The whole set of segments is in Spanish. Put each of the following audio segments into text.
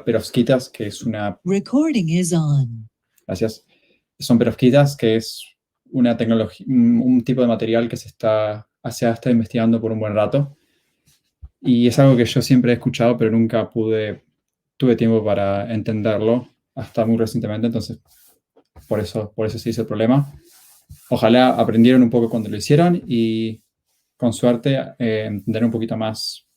perovskitas, que es una... Recording is on. Gracias. Son perovskitas, que es una tecnología, un tipo de material que se ha estado investigando por un buen rato. Y es algo que yo siempre he escuchado, pero nunca tuve tiempo para entenderlo hasta muy recientemente. Entonces, por eso se hizo el problema. Ojalá aprendieron un poco cuando lo hicieron y, con suerte, entender un poquito más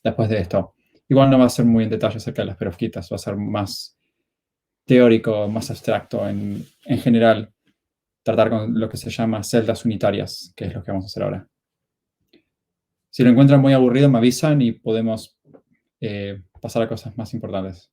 después de esto. Igual no va a ser muy en detalle acerca de las perovskitas, va a ser más teórico, más abstracto en general, tratar con lo que se llama celdas unitarias, que es lo que vamos a hacer ahora. Si lo encuentran muy aburrido, me avisan y podemos pasar a cosas más importantes.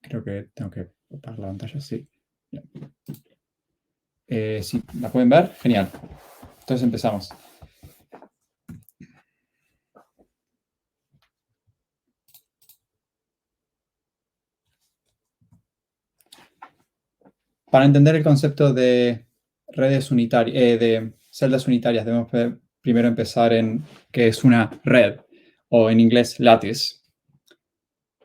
Creo que tengo que apagar la pantalla, sí. Si la pueden ver, genial. Entonces empezamos. Para entender el concepto de redes unitarias, de celdas unitarias, debemos primero empezar en qué es una red, o en inglés lattice,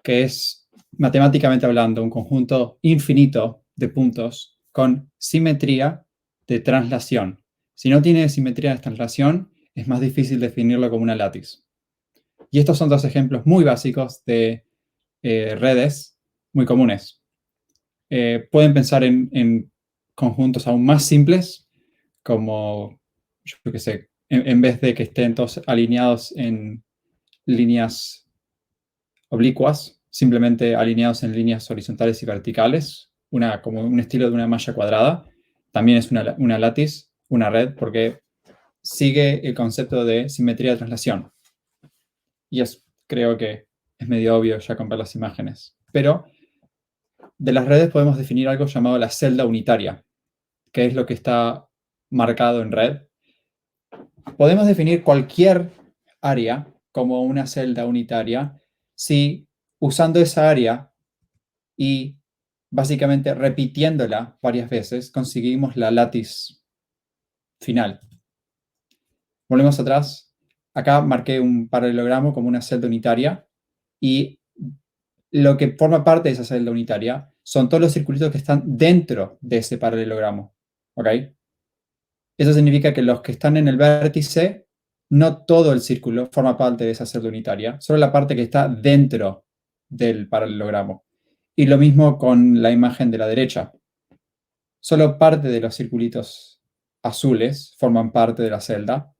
que es, matemáticamente hablando, un conjunto infinito de puntos con simetría de translación. Si no tiene simetría de translación, es más difícil definirlo como una lattice. Y estos son dos ejemplos muy básicos de redes muy comunes. Pueden pensar en conjuntos aún más simples, como, yo qué sé, en vez de que estén todos alineados en líneas oblicuas, simplemente alineados en líneas horizontales y verticales, como un estilo de una malla cuadrada. También es una lattice, una red, porque sigue el concepto de simetría de translación. Y creo que es medio obvio ya con ver las imágenes. Pero de las redes podemos definir algo llamado la celda unitaria, que es lo que está marcado en red. Podemos definir cualquier área como una celda unitaria si, usando esa área y básicamente repitiéndola varias veces, conseguimos la lattice final. Volvemos atrás. Acá marqué un paralelogramo como una celda unitaria y lo que forma parte de esa celda unitaria son todos los circulitos que están dentro de ese paralelogramo. ¿Ok? Eso significa que los que están en el vértice, no todo el círculo forma parte de esa celda unitaria, solo la parte que está dentro del paralelogramo. Y lo mismo con la imagen de la derecha. Solo parte de los circulitos azules forman parte de la celda,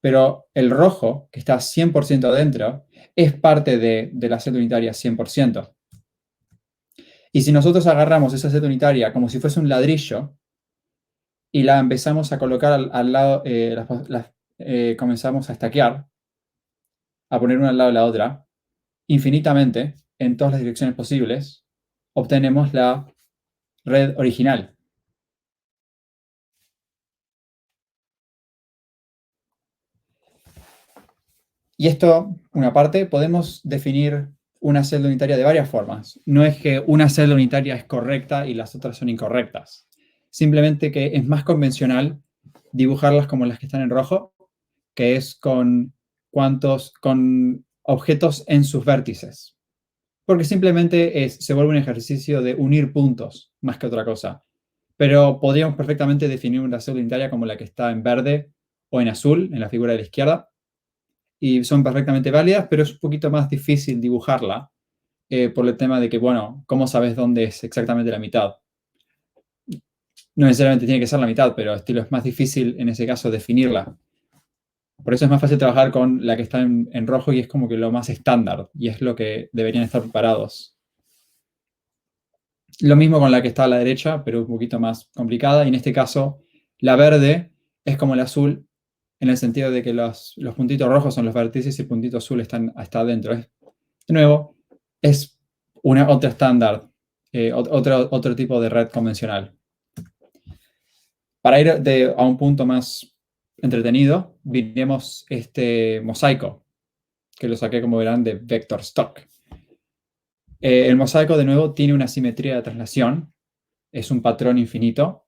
pero el rojo, que está 100% adentro, es parte de la celda unitaria 100%. Y si nosotros agarramos esa celda unitaria como si fuese un ladrillo y la empezamos a colocar al lado, comenzamos a stackear, a poner una al lado de la otra, infinitamente, en todas las direcciones posibles, obtenemos la red original. Y esto, una parte, podemos definir una celda unitaria de varias formas. No es que una celda unitaria es correcta y las otras son incorrectas. Simplemente que es más convencional dibujarlas como las que están en rojo, que es con objetos en sus vértices. Porque simplemente se vuelve un ejercicio de unir puntos más que otra cosa. Pero podríamos perfectamente definir una celda unitaria como la que está en verde o en azul, en la figura de la izquierda, y son perfectamente válidas, pero es un poquito más difícil dibujarla por el tema de que, bueno, ¿cómo sabes dónde es exactamente la mitad? No necesariamente tiene que ser la mitad, pero es más difícil en ese caso definirla. Por eso es más fácil trabajar con la que está en rojo y es como que lo más estándar y es lo que deberían estar preparados. Lo mismo con la que está a la derecha, pero un poquito más complicada. Y en este caso, la verde es como el azul en el sentido de que los puntitos rojos son los vértices y el puntito azul está adentro. De nuevo, es otra estándar, otro tipo de red convencional. Para ir a un punto más entretenido, miremos este mosaico, que lo saqué, como verán, de Vector Stock. El mosaico, de nuevo, tiene una simetría de traslación, es un patrón infinito,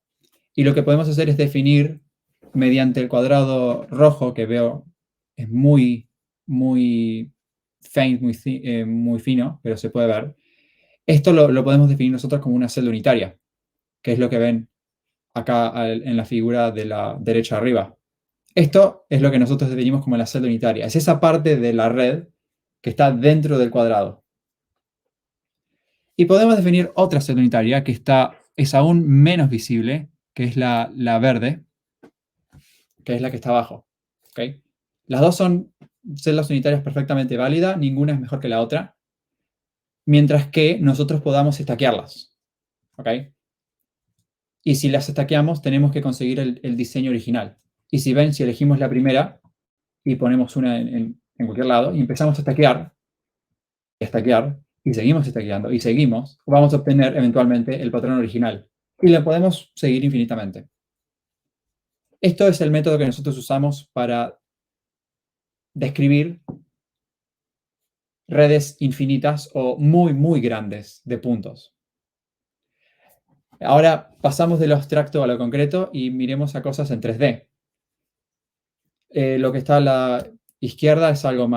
y lo que podemos hacer es definir mediante el cuadrado rojo, que veo es muy faint, muy fino, pero se puede ver. Esto lo podemos definir nosotros como una celda unitaria, que es lo que ven acá en la figura de la derecha arriba. Esto es lo que nosotros definimos como la celda unitaria. Es esa parte de la red que está dentro del cuadrado. Y podemos definir otra celda unitaria que es aún menos visible, que es la verde, que es la que está abajo. ¿Okay? Las dos son celdas unitarias perfectamente válidas, ninguna es mejor que la otra, mientras que nosotros podamos estaquearlas. ¿Okay? Y si las estaqueamos, tenemos que conseguir el diseño original. Y si ven, si elegimos la primera y ponemos una en cualquier lado y empezamos a estaquear, y seguimos estaqueando, y seguimos, vamos a obtener eventualmente el patrón original. Y lo podemos seguir infinitamente. Esto es el método que nosotros usamos para describir redes infinitas o muy grandes de puntos. Ahora pasamos de lo abstracto a lo concreto y miremos a cosas en 3D. Lo que está a la izquierda es algo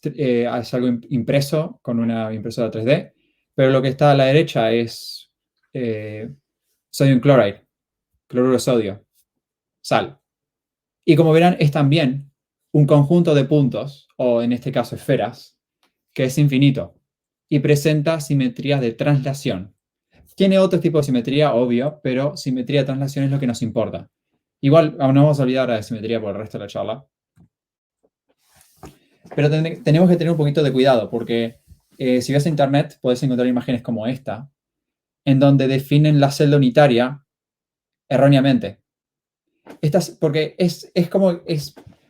es algo impreso con una impresora 3D, pero lo que está a la derecha es sodium chloride, cloruro de sodio, sal. Y como verán, es también un conjunto de puntos, o en este caso esferas, que es infinito y presenta simetrías de translación. Tiene otro tipo de simetría, obvio, pero simetría de translación es lo que nos importa. Igual, aún no vamos a olvidar la simetría por el resto de la charla. Pero tenemos que tener un poquito de cuidado, porque si ves a internet, puedes encontrar imágenes como esta, en donde definen la celda unitaria erróneamente. Porque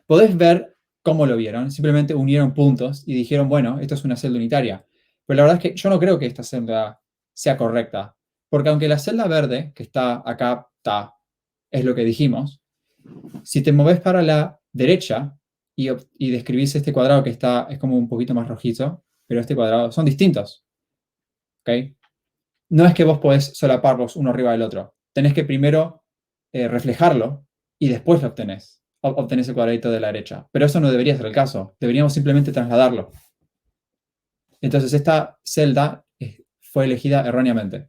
podés ver cómo lo vieron, simplemente unieron puntos y dijeron, bueno, esto es una celda unitaria. Pero la verdad es que yo no creo que esta celda sea correcta, porque aunque la celda verde, que está acá, es lo que dijimos, si te moves para la derecha y describís este cuadrado que es como un poquito más rojizo, pero este cuadrado son distintos. ¿Ok? No es que vos podés solaparlos uno arriba del otro. Tenés que primero reflejarlo y después lo obtenés. Obtenés el cuadradito de la derecha. Pero eso no debería ser el caso. Deberíamos simplemente trasladarlo. Entonces esta celda fue elegida erróneamente.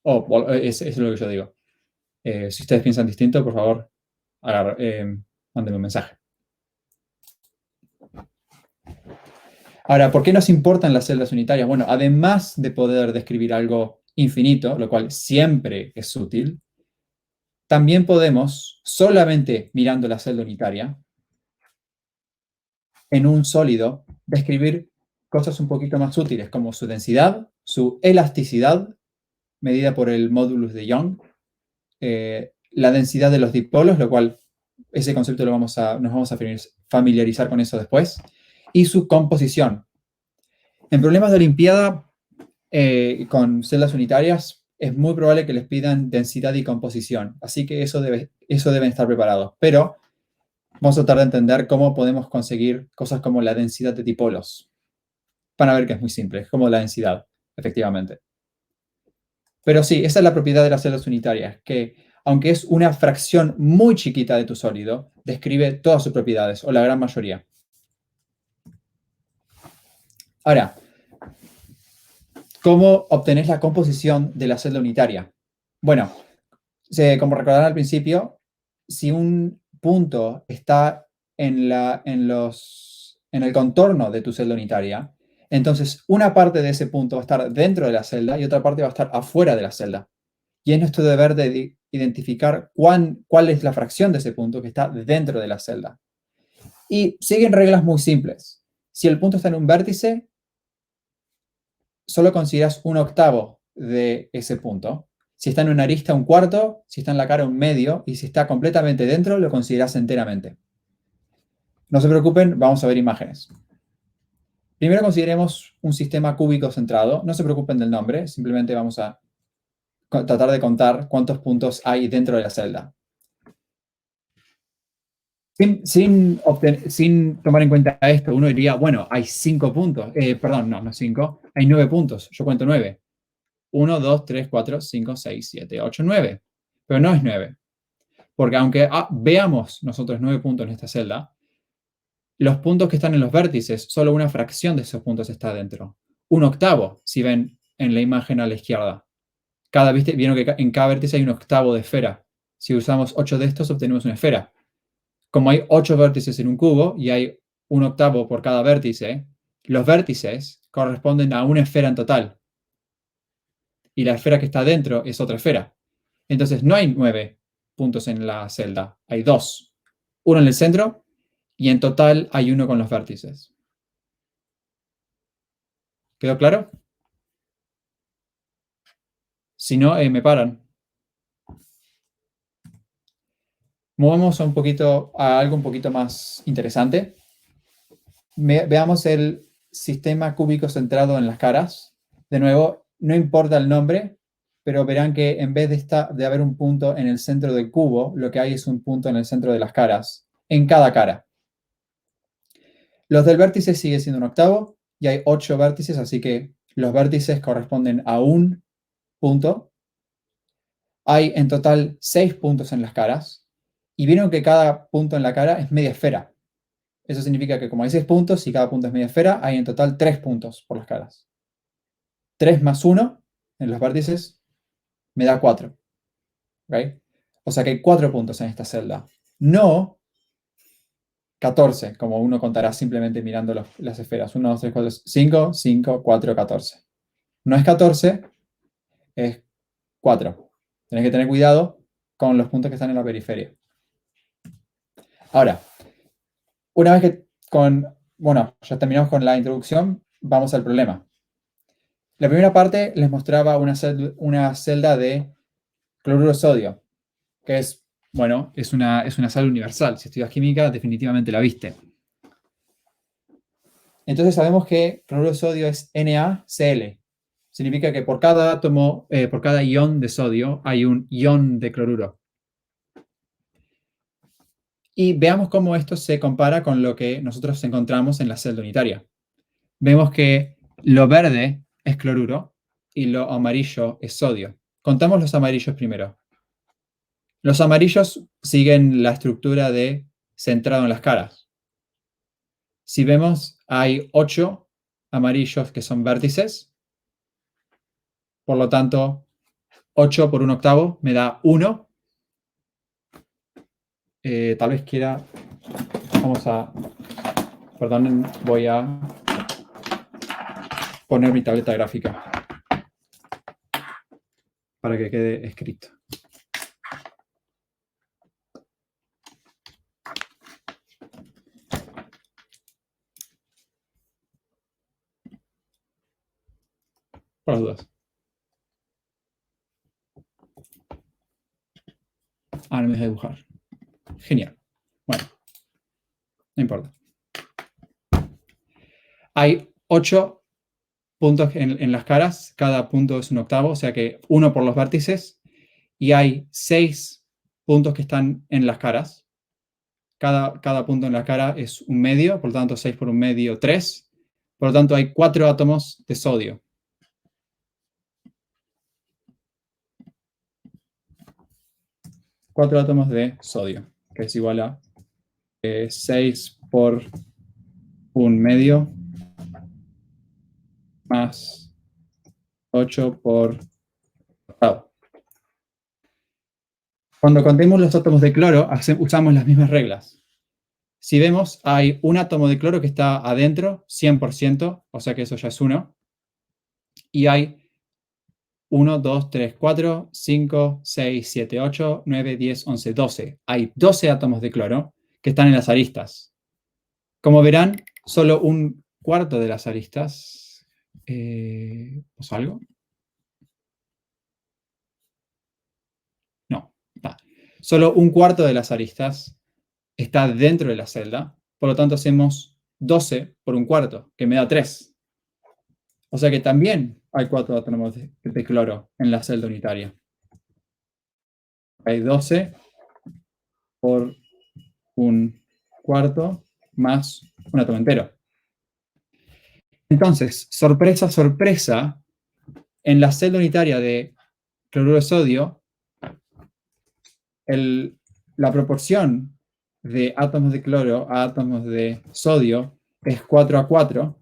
Es lo que yo digo. Si ustedes piensan distinto, por favor, mándenme un mensaje. Ahora, ¿por qué nos importan las celdas unitarias? Bueno, además de poder describir algo infinito, lo cual siempre es útil, también podemos, solamente mirando la celda unitaria, en un sólido, describir cosas un poquito más útiles, como su densidad, su elasticidad, medida por el módulus de Young, la densidad de los dipolos, lo cual ese concepto nos vamos a familiarizar con eso después, y su composición. En problemas de Olimpiada, con celdas unitarias, es muy probable que les pidan densidad y composición, así que eso deben estar preparados. Pero vamos a tratar de entender cómo podemos conseguir cosas como la densidad de dipolos. Van a ver que es muy simple, es como la densidad, efectivamente. Pero sí, esa es la propiedad de las celdas unitarias, que aunque es una fracción muy chiquita de tu sólido, describe todas sus propiedades, o la gran mayoría. Ahora, ¿cómo obtenés la composición de la celda unitaria? Bueno, como recordarán al principio, si un punto está en el contorno de tu celda unitaria, entonces una parte de ese punto va a estar dentro de la celda y otra parte va a estar afuera de la celda. Y es nuestro deber de identificar cuál es la fracción de ese punto que está dentro de la celda. Y siguen reglas muy simples. Si el punto está en un vértice, solo consideras un octavo de ese punto. Si está en una arista, un cuarto. Si está en la cara, un medio. Y si está completamente dentro, lo consideras enteramente. No se preocupen, vamos a ver imágenes. Primero consideremos un sistema cúbico centrado. No se preocupen del nombre, simplemente vamos a tratar de contar cuántos puntos hay dentro de la celda. Sin tomar en cuenta esto, uno diría, bueno, hay 5 puntos. Perdón, no 5. Hay 9 puntos. Yo cuento 9. 1, 2, 3, 4, 5, 6, 7, 8, 9. Pero no es 9. Porque aunque veamos nosotros 9 puntos en esta celda, los puntos que están en los vértices, solo una fracción de esos puntos está dentro. Un octavo, si ven en la imagen a la izquierda. Vieron que en cada vértice hay un octavo de esfera. Si usamos 8 de estos, obtenemos una esfera. Como hay 8 vértices en un cubo y hay un octavo por cada vértice, los vértices corresponden a una esfera en total. Y la esfera que está dentro es otra esfera. Entonces no hay 9 puntos en la celda, hay 2. Uno en el centro y en total hay uno con los vértices. ¿Quedó claro? Si no, me paran. Movamos a algo un poquito más interesante. Veamos el sistema cúbico centrado en las caras. De nuevo, no importa el nombre, pero verán que en vez de haber un punto en el centro del cubo, lo que hay es un punto en el centro de las caras, en cada cara. Los del vértice sigue siendo un octavo y hay 8 vértices, así que los vértices corresponden a un punto. Hay en total 6 puntos en las caras y vieron que cada punto en la cara es media esfera. Eso significa que como hay 6 puntos y cada punto es media esfera, hay en total 3 puntos por las caras. 3 más 1 en los vértices me da 4. ¿Okay? O sea que hay 4 puntos en esta celda. No 14, como uno contará simplemente mirando las esferas. 1, 2, 3, 4, 5, 5, 4, 14. No es 14, es 4. Tenés que tener cuidado con los puntos que están en la periferia. Ahora, una vez que ya terminamos con la introducción, vamos al problema. La primera parte les mostraba una celda de cloruro de sodio, que es una sal universal. Si estudias química, definitivamente la viste. Entonces sabemos que cloruro de sodio es NaCl. Significa que por cada átomo, por cada ion de sodio, hay un ion de cloruro. Y veamos cómo esto se compara con lo que nosotros encontramos en la celda unitaria. Vemos que lo verde es cloruro y lo amarillo es sodio. Contamos los amarillos primero. Los amarillos siguen la estructura de centrado en las caras. Si vemos, hay 8 amarillos que son vértices. Por lo tanto, 8 por un octavo me da 1. Tal vez quiera... Perdonen, voy a poner mi tableta gráfica para que quede escrito. Por las dudas. No me deja dibujar. Genial. Bueno, no importa. Hay 8 puntos en las caras. Cada punto es un octavo, o sea que 1 por los vértices. Y hay 6 puntos que están en las caras. Cada punto en la cara es un medio, por lo tanto 6 por un medio, 3. Por lo tanto hay 4 átomos de sodio. 4 átomos de sodio, que es igual a 6 por un medio más 8 por octavo. Cuando contemos los átomos de cloro, usamos las mismas reglas. Si vemos, hay un átomo de cloro que está adentro, 100%, o sea que eso ya es 1. Y hay 1, 2, 3, 4, 5, 6, 7, 8, 9, 10, 11, 12. Hay 12 átomos de cloro que están en las aristas. Como verán, solo un cuarto de las aristas... ¿Pasó algo? No, está. Solo un cuarto de las aristas está dentro de la celda. Por lo tanto, hacemos 12 por un cuarto, que me da 3. O sea que también hay 4 átomos de cloro en la celda unitaria. Hay 12 por un cuarto más un átomo entero. Entonces, sorpresa, sorpresa, en la celda unitaria de cloruro de sodio, la proporción de átomos de cloro a átomos de sodio es 4:4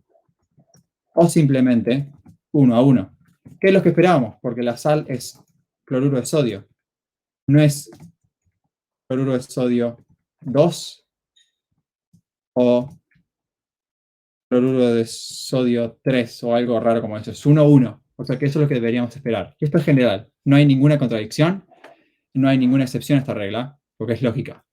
o simplemente 1:1. ¿Qué es lo que esperábamos? Porque la sal es cloruro de sodio. No es cloruro de sodio 2 o cloruro de sodio 3 o algo raro como eso. Es 1:1. O sea que eso es lo que deberíamos esperar. Y esto es general. No hay ninguna contradicción, no hay ninguna excepción a esta regla, porque es lógica.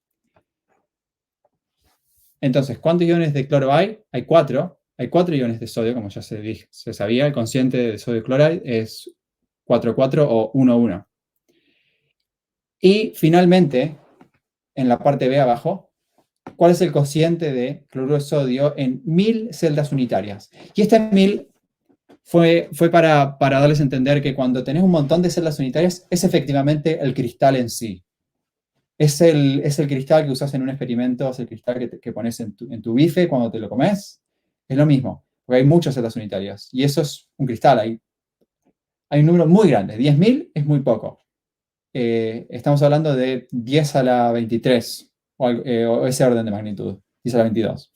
Entonces, ¿cuántos iones de cloro hay? Hay 4. Hay 4 iones de sodio, como ya se sabía. El cociente de sodio cloride es 4:4 o 1:1. Y finalmente, en la parte B abajo, ¿cuál es el cociente de cloruro de sodio en 1000 celdas unitarias? Y este 1000 fue para darles a entender que cuando tenés un montón de celdas unitarias, es efectivamente el cristal en sí. Es el cristal que usas en un experimento, es el cristal que pones en tu bife cuando te lo comes. Es lo mismo, porque hay muchas celdas unitarias. Y eso es un cristal. Hay un número muy grande. 10.000 es muy poco. Estamos hablando de 10 a la 23 o ese orden de magnitud, 10 a la 22.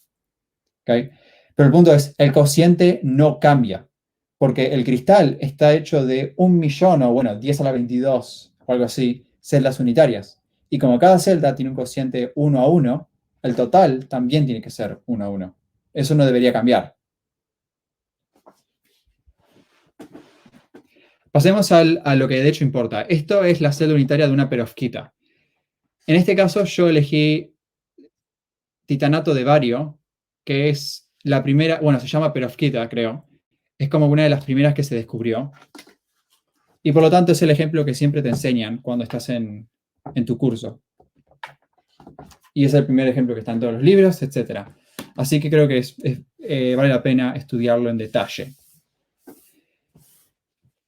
¿Okay? Pero el punto es, el cociente no cambia, porque el cristal está hecho de 1.000.000 o bueno, 10 a la 22 o algo así, celdas unitarias. Y como cada celda tiene un cociente 1:1, el total también tiene que ser 1:1. Eso no debería cambiar. Pasemos a lo que de hecho importa. Esto es la celda unitaria de una perovskita. En este caso yo elegí titanato de bario, que es la primera, bueno, se llama perovskita, creo. Es como una de las primeras que se descubrió. Y por lo tanto es el ejemplo que siempre te enseñan cuando estás en tu curso. Y es el primer ejemplo que está en todos los libros, etc. Así que creo que vale la pena estudiarlo en detalle.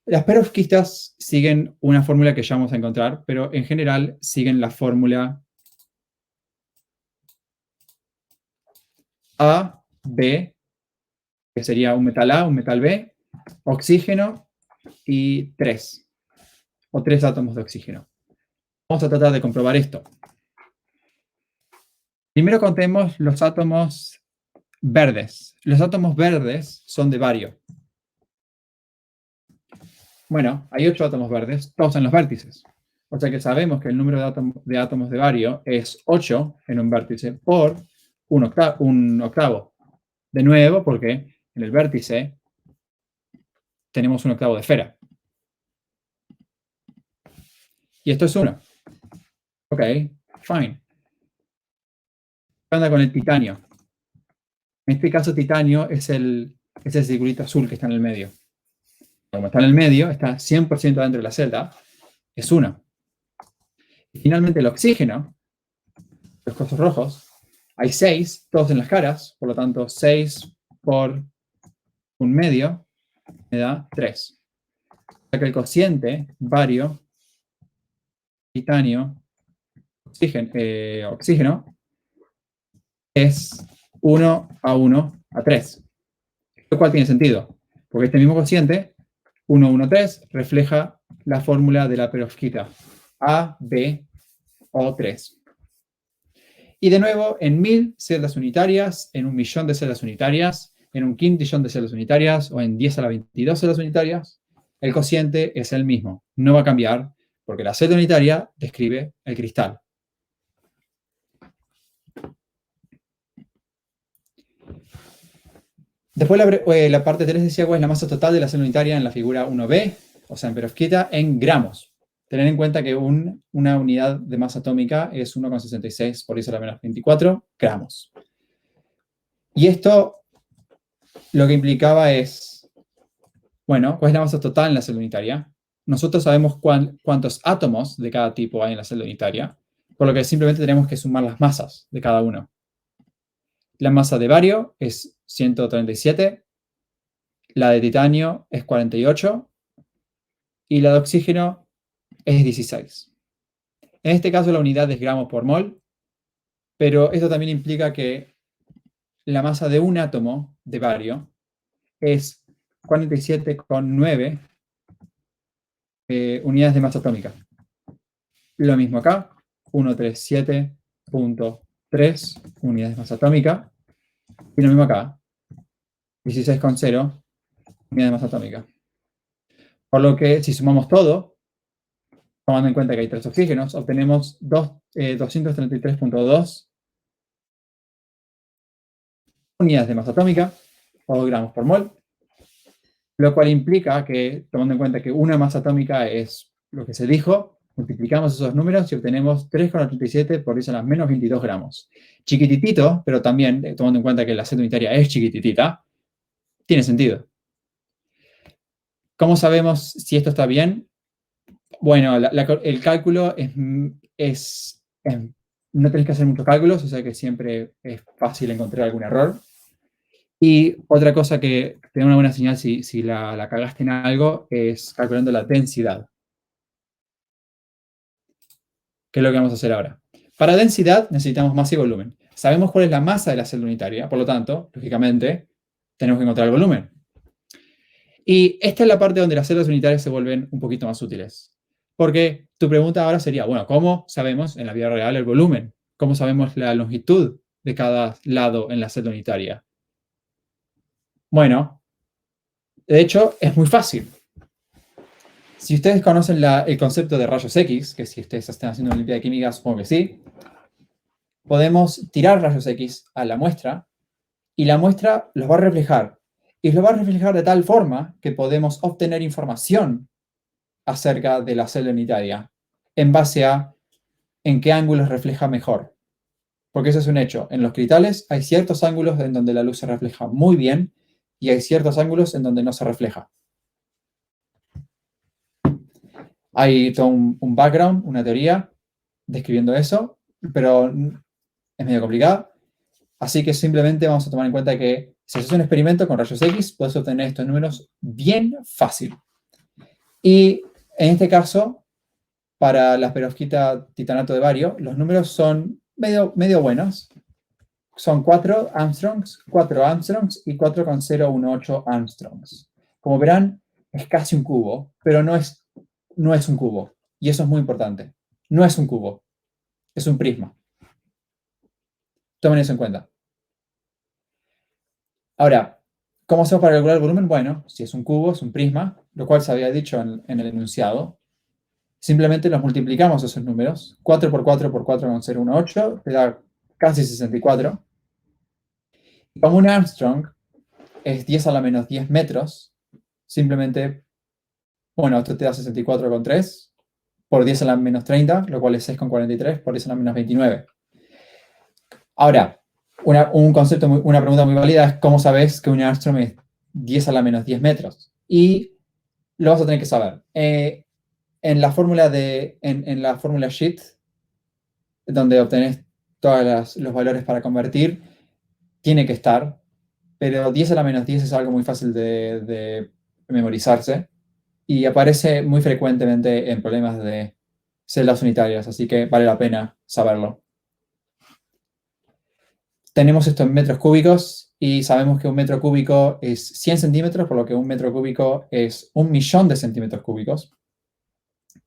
Las perovskitas siguen una fórmula que ya vamos a encontrar, pero en general siguen la fórmula A, B, que sería un metal A, un metal B, oxígeno y 3, o 3 átomos de oxígeno. Vamos a tratar de comprobar esto. Primero contemos los átomos verdes. Los átomos verdes son de bario. Bueno, hay 8 átomos verdes, todos en los vértices. O sea que sabemos que el número de átomos de bario es 8 en un vértice por un octavo. De nuevo, porque en el vértice tenemos un octavo de esfera. Y esto es 1. Ok, fine. ¿Qué onda con el titanio? En este caso, titanio es el circulito azul que está en el medio. Como está en el medio, está 100% dentro de la celda, es 1. Y finalmente el oxígeno, los cosos rojos, hay 6, todos en las caras, por lo tanto 6 por un medio me da 3. O sea que el cociente bario, titanio, oxígeno es 1:1:3. Lo cual tiene sentido, porque este mismo cociente, 1:1:3, refleja la fórmula de la perovskita, A, B, O3. Y de nuevo, en 1000 celdas unitarias, en 1.000.000 de celdas unitarias, en un quintillón de celdas unitarias o en 10 a la 22 celdas unitarias, el cociente es el mismo. No va a cambiar porque la celda unitaria describe el cristal. Después la parte 3 decía cuál es la masa total de la celda unitaria en la figura 1b, o sea, en perovskita, en gramos. Tener en cuenta que una unidad de masa atómica es 1,66 por 10 a la menos 24 gramos. Y esto lo que implicaba es, bueno, ¿cuál es la masa total en la celda unitaria? Nosotros sabemos cuántos átomos de cada tipo hay en la celda unitaria, por lo que simplemente tenemos que sumar las masas de cada uno. La masa de bario es 137, la de titanio es 48 y la de oxígeno es 16. En este caso la unidad es gramos por mol Pero esto también implica que la masa de un átomo de bario es 47,9 unidades de masa atómica. Lo mismo acá, 137,3 unidades de masa atómica. Y lo mismo acá, 16,0 unidades de masa atómica. Por lo que si sumamos todo, tomando en cuenta que hay 3 oxígenos, obtenemos 233,2 unidades de masa atómica, o gramos por mol, lo cual implica que, tomando en cuenta que una masa atómica es lo que se dijo, multiplicamos esos números y obtenemos 3,37 por 10 a la menos 22 gramos. Chiquititito, pero también, tomando en cuenta que la celda unitaria es chiquititita, tiene sentido. ¿Cómo sabemos si esto está bien? Bueno, el cálculo no tenés que hacer muchos cálculos, o sea que siempre es fácil encontrar algún error. Y otra cosa que te da una buena señal si la cagaste en algo es calculando la densidad, que es lo que vamos a hacer ahora. Para densidad necesitamos masa y volumen. Sabemos cuál es la masa de la celda unitaria, por lo tanto, lógicamente, tenemos que encontrar el volumen. Y esta es la parte donde las celdas unitarias se vuelven un poquito más útiles. Porque tu pregunta ahora sería, bueno, ¿cómo sabemos en la vida real el volumen? ¿Cómo sabemos la longitud de cada lado en la celda unitaria? Bueno, de hecho, es muy fácil. Si ustedes conocen el concepto de rayos X, que si ustedes están haciendo una Olimpiada de Química, supongo que sí, podemos tirar rayos X a la muestra y la muestra los va a reflejar. Y los va a reflejar de tal forma que podemos obtener información acerca de la celda unitaria en base a en qué ángulos refleja mejor. Porque eso es un hecho. En los cristales hay ciertos ángulos en donde la luz se refleja muy bien y hay ciertos ángulos en donde no se refleja. Hay todo un background, una teoría describiendo eso, pero es medio complicado. Así que simplemente vamos a tomar en cuenta que si haces un experimento con rayos X, puedes obtener estos números bien fácil. Y en este caso, para la perovskita titanato de bario, los números son medio buenos. Son 4 Armstrongs, 4 Armstrongs y 4,018 Armstrongs. Como verán, es casi un cubo, pero no es un cubo. Y eso es muy importante. No es un cubo, es un prisma. Tomen eso en cuenta. Ahora, ¿cómo hacemos para calcular el volumen? Bueno, si es un cubo, es un prisma, lo cual se había dicho en el enunciado. Simplemente los multiplicamos esos números. 4 por 4 por 4,018 te da casi 64. Y como un Armstrong es 10 a la menos 10 metros, simplemente, bueno, esto te da 64,3 por 10 a la menos 30, lo cual es 6,43 por 10 a la menos 29. Ahora, una pregunta muy válida es cómo sabes que un Armstrong es 10 a la menos 10 metros. Y lo vas a tener que saber. En la fórmula sheet, donde obtenés todos los valores para convertir, tiene que estar, pero 10 a la menos 10 es algo muy fácil de memorizarse y aparece muy frecuentemente en problemas de celdas unitarias, así que vale la pena saberlo. Tenemos esto en metros cúbicos y sabemos que un metro cúbico es 100 centímetros, por lo que un metro cúbico es 1.000.000 de centímetros cúbicos.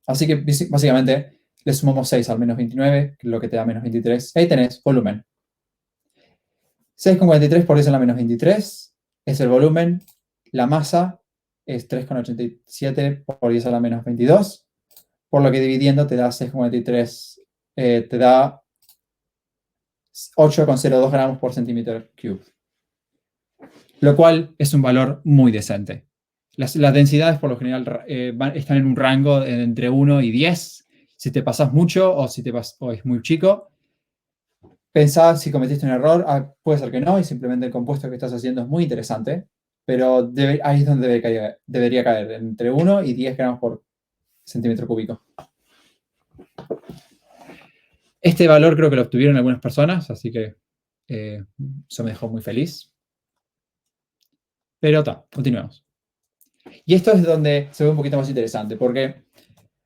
Así que básicamente le sumamos 6 al menos 29, lo que te da menos 23. Ahí tenés volumen. 6,43 por 10 a la menos 23 es el volumen. La masa es 3,87 por 10 a la menos 22, por lo que dividiendo te da 6,43, te da 8,02 gramos por centímetro cube, lo cual es un valor muy decente. Las densidades por lo general están en un rango entre 1 y 10. Si te pasas mucho o o es muy chico, pensá si cometiste un error, puede ser que no, y simplemente el compuesto que estás haciendo es muy interesante, pero ahí es donde debería caer, entre 1 y 10 gramos por centímetro cúbico. Este valor creo que lo obtuvieron algunas personas, así que eso me dejó muy feliz. Pero continuemos. Y esto es donde se ve un poquito más interesante, porque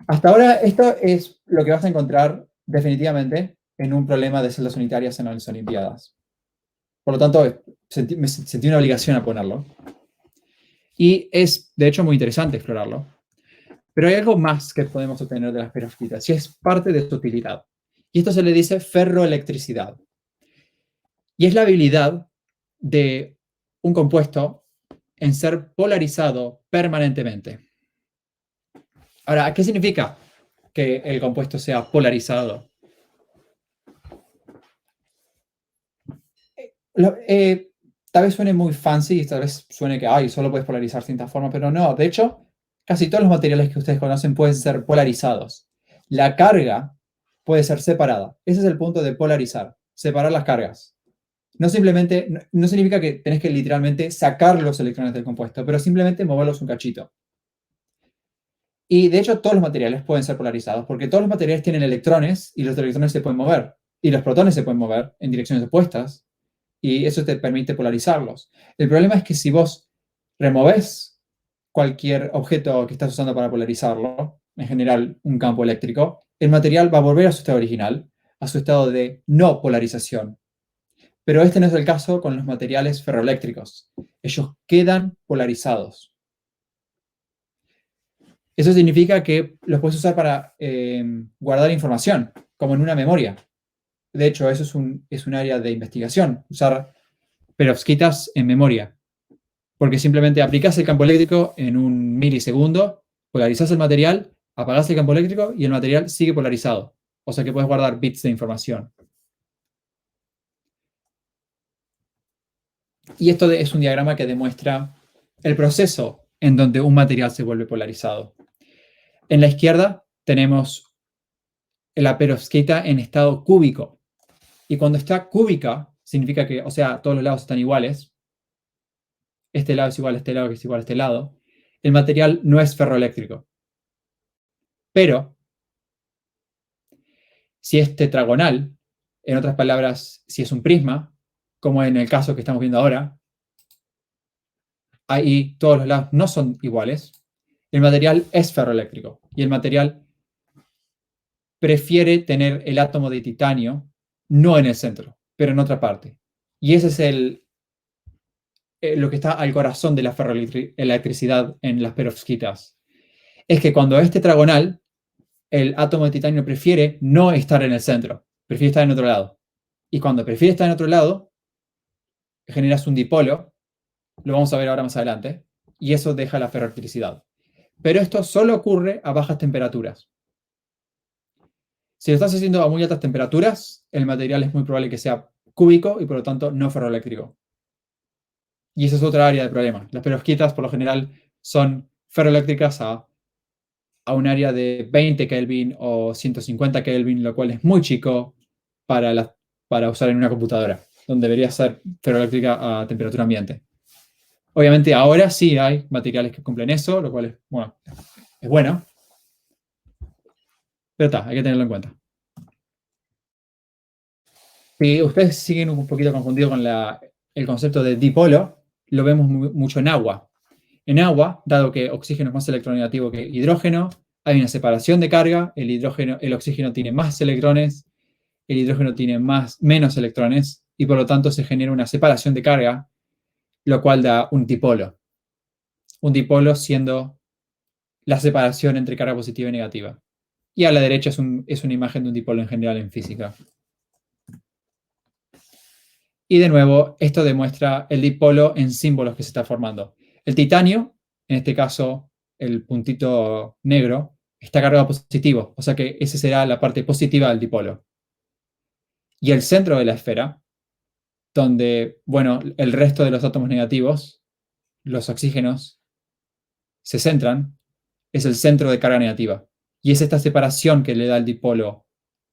hasta ahora esto es lo que vas a encontrar definitivamente en un problema de celdas unitarias en las Olimpiadas. Por lo tanto, me sentí una obligación a ponerlo. Y es, de hecho, muy interesante explorarlo. Pero hay algo más que podemos obtener de las perovskitas, y es parte de su utilidad. Y esto se le dice ferroelectricidad. Y es la habilidad de un compuesto en ser polarizado permanentemente. Ahora, ¿qué significa que el compuesto sea polarizado? Tal vez suene muy fancy y tal vez suene que solo puedes polarizar cierta forma, pero no. De hecho, casi todos los materiales que ustedes conocen pueden ser polarizados. La carga puede ser separada. Ese es el punto de polarizar, separar las cargas. No significa que tenés que literalmente sacar los electrones del compuesto, pero simplemente moverlos un cachito. Y de hecho todos los materiales pueden ser polarizados, porque todos los materiales tienen electrones y los electrones se pueden mover, y los protones se pueden mover en direcciones opuestas, y eso te permite polarizarlos. El problema es que si vos removés cualquier objeto que estás usando para polarizarlo, en general un campo eléctrico, el material va a volver a su estado original, a su estado de no polarización. Pero este no es el caso con los materiales ferroeléctricos. Ellos quedan polarizados. Eso significa que los puedes usar para guardar información, como en una memoria. De hecho, eso es un área de investigación, usar perovskitas en memoria. Porque simplemente aplicas el campo eléctrico en un milisegundo, polarizas el material, apagas el campo eléctrico y el material sigue polarizado. O sea que puedes guardar bits de información. Y esto es un diagrama que demuestra el proceso en donde un material se vuelve polarizado. En la izquierda tenemos la perovskita en estado cúbico. Y cuando está cúbica, significa que, o sea, todos los lados están iguales. Este lado es igual a este lado, que es igual a este lado. El material no es ferroeléctrico. Pero, si es tetragonal, en otras palabras, si es un prisma, como en el caso que estamos viendo ahora, ahí todos los lados no son iguales, el material es ferroeléctrico. Y el material prefiere tener el átomo de titanio no en el centro, pero en otra parte. Y ese es lo que está al corazón de la ferroelectricidad en las perovskitas. Es que cuando es tetragonal, el átomo de titanio prefiere no estar en el centro, prefiere estar en otro lado. Y cuando prefiere estar en otro lado, generas un dipolo, lo vamos a ver ahora más adelante, y eso deja la ferroelectricidad. Pero esto solo ocurre a bajas temperaturas. Si lo estás haciendo a muy altas temperaturas, el material es muy probable que sea cúbico y por lo tanto no ferroeléctrico. Y esa es otra área de problema. Las perovskitas por lo general son ferroeléctricas a un área de 20 Kelvin o 150 Kelvin, lo cual es muy chico para usar en una computadora, donde debería ser ferroeléctrica a temperatura ambiente. Obviamente ahora sí hay materiales que cumplen eso, lo cual es bueno. Pero hay que tenerlo en cuenta. Si ustedes siguen un poquito confundidos con el concepto de dipolo, lo vemos mucho en agua. En agua, dado que oxígeno es más electronegativo que hidrógeno, hay una separación de carga, el oxígeno tiene más electrones, el hidrógeno tiene menos electrones, y por lo tanto se genera una separación de carga, lo cual da un dipolo. Un dipolo siendo la separación entre carga positiva y negativa. Y a la derecha es una imagen de un dipolo en general en física. Y de nuevo, esto demuestra el dipolo en símbolos que se está formando. El titanio, en este caso el puntito negro, está cargado positivo, o sea que esa será la parte positiva del dipolo. Y el centro de la esfera, donde, el resto de los átomos negativos, los oxígenos, se centran, es el centro de carga negativa. Y es esta separación que le da el dipolo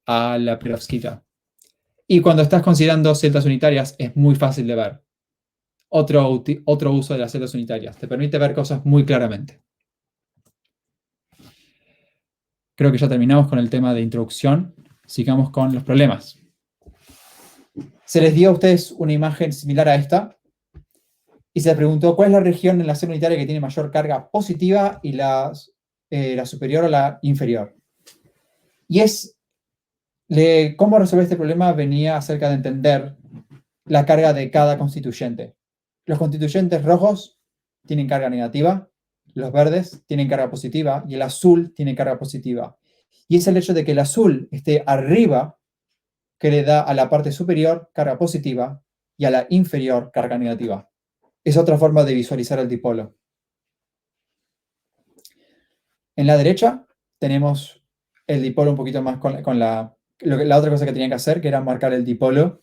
a la perovskita. Y cuando estás considerando celdas unitarias, es muy fácil de ver. Otro uso de las celdas unitarias. Te permite ver cosas muy claramente. Creo que ya terminamos con el tema de introducción. Sigamos con los problemas. Se les dio a ustedes una imagen similar a esta y se les preguntó cuál es la región en la celda unitaria que tiene mayor carga positiva y la superior o la inferior. Y es cómo resolver este problema venía acerca de entender la carga de cada constituyente. Los constituyentes rojos tienen carga negativa, los verdes tienen carga positiva y el azul tiene carga positiva. Y es el hecho de que el azul esté arriba que le da a la parte superior carga positiva y a la inferior carga negativa. Es otra forma de visualizar el dipolo. En la derecha tenemos el dipolo un poquito más con la otra cosa que tenían que hacer, que era marcar el dipolo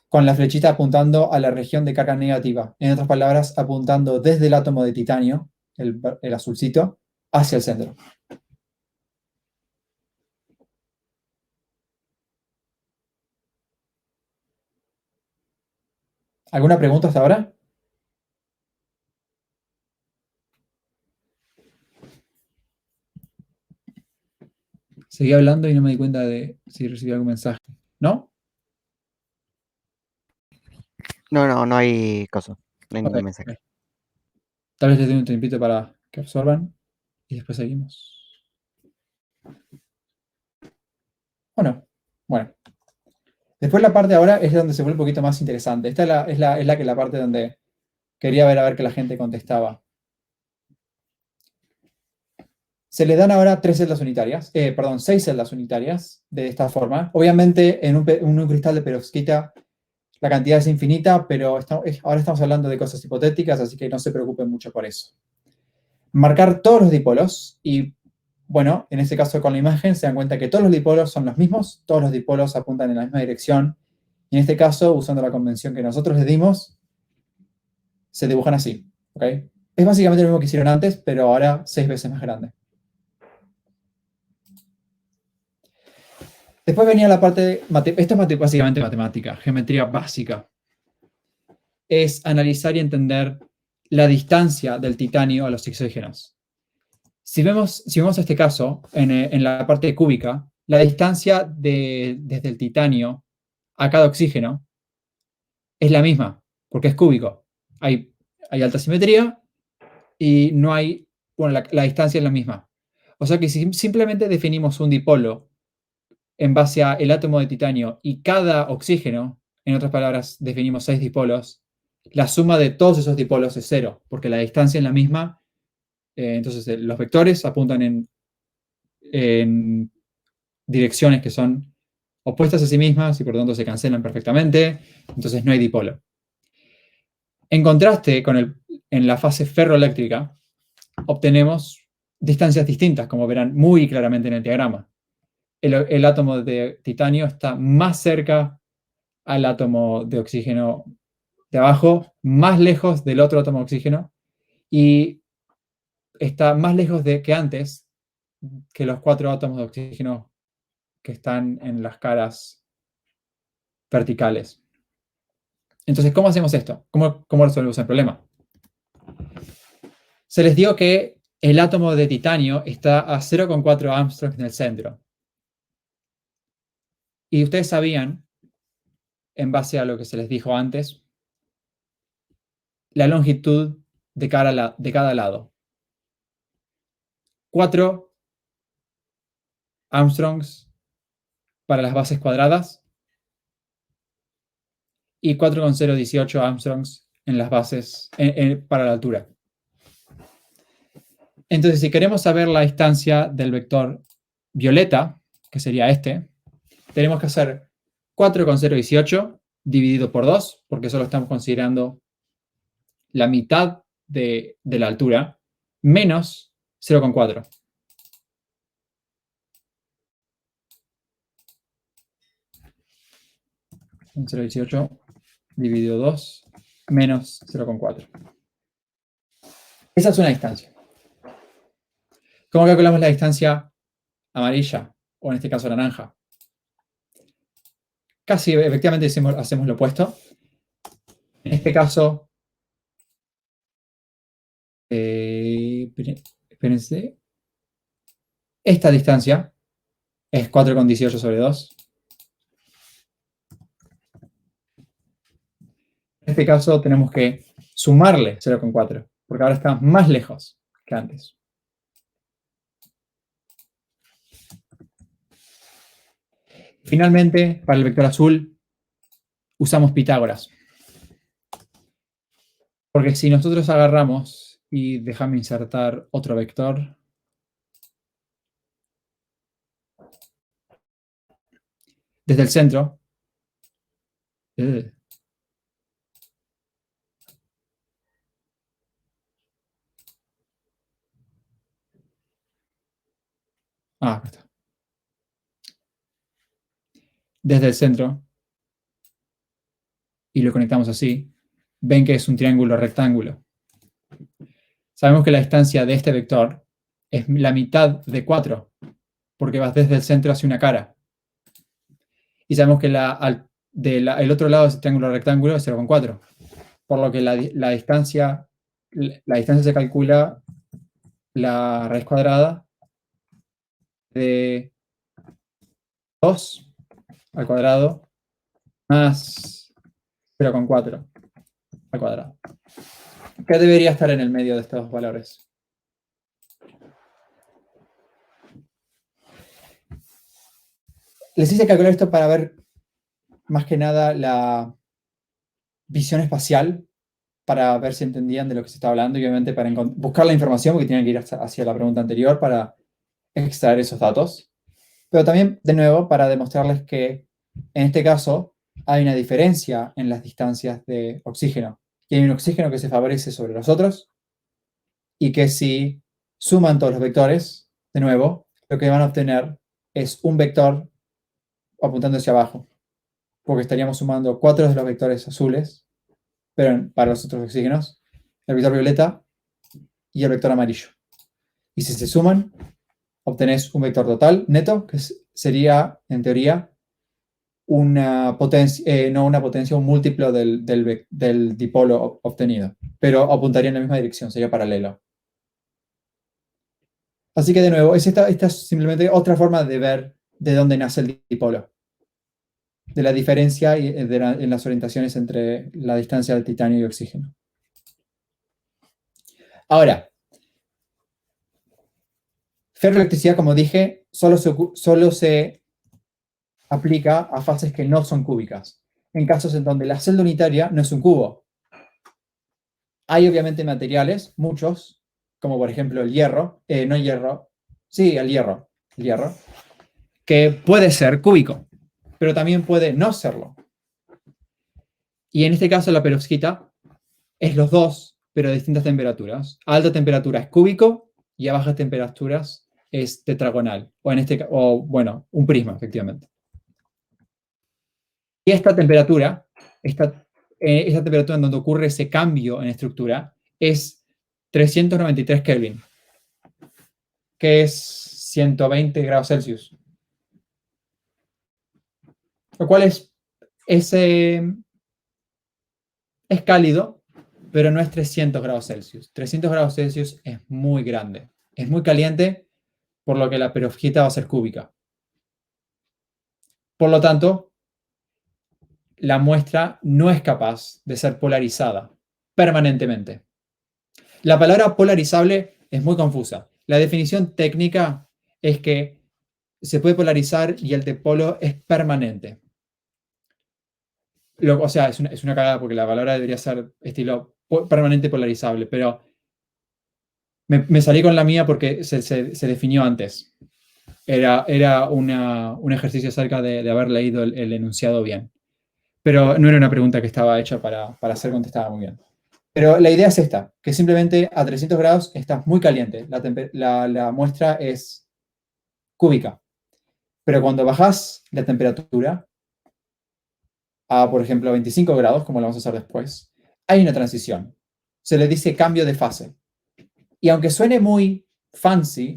con la flechita apuntando a la región de carga negativa. En otras palabras, apuntando desde el átomo de titanio, el azulcito, hacia el centro. ¿Alguna pregunta hasta ahora? Seguí hablando y no me di cuenta de si recibí algún mensaje. ¿No? No hay cosa. No hay ningún Ok, mensaje. ok. Tal vez les doy un tiempito para que absorban y después seguimos. ¿O no? Bueno. Después la parte ahora es donde se vuelve un poquito más interesante. Esta es la parte donde quería ver a ver qué la gente contestaba. Se le dan ahora 6 celdas unitarias de esta forma. Obviamente en un cristal de perovskita la cantidad es infinita, pero ahora estamos hablando de cosas hipotéticas, así que no se preocupen mucho por eso. Marcar todos los dipolos y, bueno, en este caso con la imagen se dan cuenta que todos los dipolos son los mismos, todos los dipolos apuntan en la misma dirección, y en este caso, usando la convención que nosotros les dimos, se dibujan así, ¿ok? Es básicamente lo mismo que hicieron antes, pero ahora 6 veces más grande. Después venía la parte, esto es básicamente matemática, geometría básica. Es analizar y entender la distancia del titanio a los oxígenos. Si vemos este caso, en la parte cúbica, la distancia desde el titanio a cada oxígeno es la misma, porque es cúbico. Hay alta simetría y no hay, bueno, la distancia es la misma. O sea que si simplemente definimos un dipolo en base al átomo de titanio y cada oxígeno, en otras palabras, definimos 6 dipolos, la suma de todos esos dipolos es 0, porque la distancia es la misma. Entonces los vectores apuntan en direcciones que son opuestas a sí mismas y por lo tanto se cancelan perfectamente, entonces no hay dipolo. En contraste, en la fase ferroeléctrica, obtenemos distancias distintas, como verán muy claramente en el diagrama. El átomo de titanio está más cerca al átomo de oxígeno de abajo, más lejos del otro átomo de oxígeno, y está más lejos que antes que los 4 átomos de oxígeno que están en las caras verticales. Entonces, ¿cómo hacemos esto? ¿Cómo resolvemos el problema? Se les dio que el átomo de titanio está a 0,4 Armstrongs en el centro. Y ustedes sabían, en base a lo que se les dijo antes, la longitud de cada lado. 4 Armstrongs para las bases cuadradas y 4,018 Armstrongs en las bases para la altura. Entonces, si queremos saber la distancia del vector violeta, que sería este, tenemos que hacer 4,018 dividido por 2, porque solo estamos considerando la mitad de la altura, menos 0,4. 0,18 dividido 2 menos 0,4. Esa es una distancia. ¿Cómo calculamos la distancia amarilla? O en este caso naranja. Casi efectivamente hacemos lo opuesto. En este caso, espérense. Esta distancia es 4,18 sobre 2. En este caso tenemos que sumarle 0,4, porque ahora está más lejos que antes. Finalmente, para el vector azul, usamos Pitágoras. Porque si nosotros agarramos, y déjame insertar otro vector, desde el centro, acá está. Desde el centro, y lo conectamos así, ven que es un triángulo rectángulo. Sabemos que la distancia de este vector es la mitad de 4, porque vas desde el centro hacia una cara. Y sabemos que el otro lado de ese triángulo rectángulo es 0,4. Por lo que la distancia se calcula la raíz cuadrada de 2 al cuadrado más 0,4 al cuadrado. ¿Qué debería estar en el medio de estos dos valores? Les hice calcular esto para ver más que nada la visión espacial, para ver si entendían de lo que se está hablando y obviamente para buscar la información, porque tienen que ir hacia la pregunta anterior para extraer esos datos. Pero también, de nuevo, para demostrarles que en este caso hay una diferencia en las distancias de oxígeno. Y hay un oxígeno que se favorece sobre los otros y que si suman todos los vectores, de nuevo, lo que van a obtener es un vector apuntando hacia abajo, porque estaríamos sumando 4 de los vectores azules, pero para los otros oxígenos, el vector violeta y el vector amarillo. Y si se suman, obtenés un vector total neto, que sería, en teoría, una potencia, no una potencia, un múltiplo del dipolo obtenido, pero apuntaría en la misma dirección, sería paralelo. Así que, de nuevo, esta es simplemente otra forma de ver de dónde nace el dipolo, de la diferencia en las orientaciones entre la distancia del titanio y oxígeno. Ahora, ferroelectricidad, como dije, solo se aplica a fases que no son cúbicas, en casos en donde la celda unitaria no es un cubo. Hay obviamente materiales, muchos, como por ejemplo el hierro, el hierro, que puede ser cúbico, pero también puede no serlo. Y en este caso la perovskita es los dos, pero a distintas temperaturas. A alta temperatura es cúbico y a bajas temperaturas es tetragonal, bueno, un prisma, efectivamente. Y esta temperatura en donde ocurre ese cambio en estructura, es 393 Kelvin, que es 120 grados Celsius. Lo cual es cálido, pero no es 300 grados Celsius. 300 grados Celsius es muy grande. Es muy caliente, por lo que la perovskita va a ser cúbica. Por lo tanto, la muestra no es capaz de ser polarizada permanentemente. La palabra polarizable es muy confusa. La definición técnica es que se puede polarizar y el dipolo es permanente. O sea, es una cagada porque la palabra debería ser estilo permanente polarizable, pero me salí con la mía porque se definió antes. Era un ejercicio acerca de haber leído el enunciado bien. Pero no era una pregunta que estaba hecha para ser contestada muy bien. Pero la idea es esta, que simplemente a 300 grados estás muy caliente, la muestra es cúbica. Pero cuando bajas la temperatura a, por ejemplo, 25 grados, como lo vamos a hacer después, hay una transición. Se le dice cambio de fase. Y aunque suene muy fancy,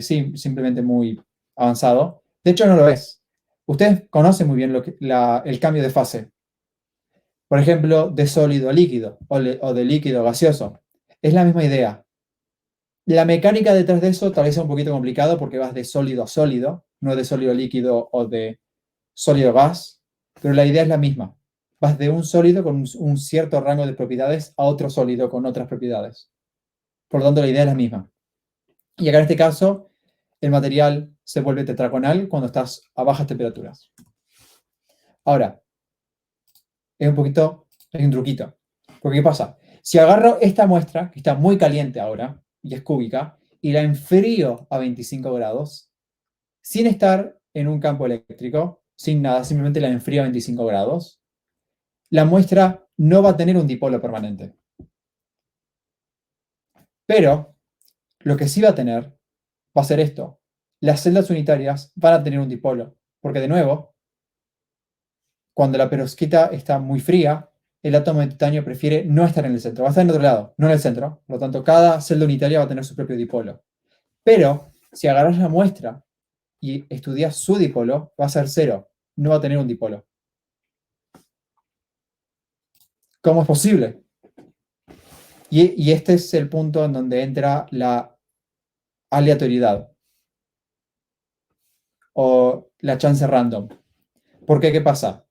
simplemente muy avanzado, de hecho no lo es. Ustedes conocen muy bien el cambio de fase. Por ejemplo, de sólido a líquido o de líquido a gaseoso. Es la misma idea. La mecánica detrás de eso tal vez sea un poquito complicado porque vas de sólido a sólido, no de sólido a líquido o de sólido a gas, pero la idea es la misma. Vas de un sólido con un cierto rango de propiedades a otro sólido con otras propiedades. Por lo tanto, la idea es la misma. Y acá en este caso, el material se vuelve tetragonal cuando estás a bajas temperaturas. Ahora, es un truquito. Porque ¿qué pasa? Si agarro esta muestra, que está muy caliente ahora, y es cúbica, y la enfrío a 25 grados, sin estar en un campo eléctrico, sin nada, simplemente la enfrío a 25 grados, la muestra no va a tener un dipolo permanente. Pero lo que sí va a tener va a ser esto. Las celdas unitarias van a tener un dipolo, porque de nuevo, cuando la perovskita está muy fría, el átomo de titanio prefiere no estar en el centro, va a estar en otro lado, no en el centro. Por lo tanto, cada celda unitaria va a tener su propio dipolo. Pero si agarras la muestra y estudias su dipolo, va a ser 0, no va a tener un dipolo. ¿Cómo es posible? Y este es el punto en donde entra la aleatoriedad o la chance random. Porque, ¿qué pasa?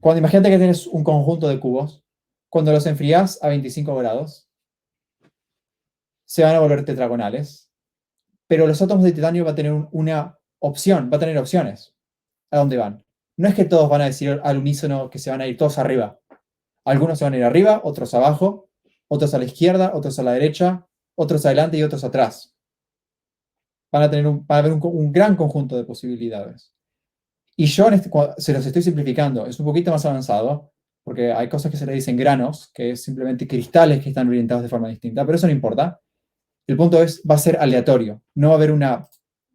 Cuando imagínate que tienes un conjunto de cubos, cuando los enfrías a 25 grados, se van a volver tetragonales, pero los átomos de titanio van a tener una opción, va a tener opciones. ¿A dónde van? No es que todos van a decir al unísono que se van a ir todos arriba. Algunos se van a ir arriba, otros abajo, otros a la izquierda, otros a la derecha, otros adelante y otros atrás. Van a haber un gran conjunto de posibilidades. Y yo se los estoy simplificando, es un poquito más avanzado, porque hay cosas que se le dicen granos, que es simplemente cristales que están orientados de forma distinta, pero eso no importa. El punto es, va a ser aleatorio, no va a haber una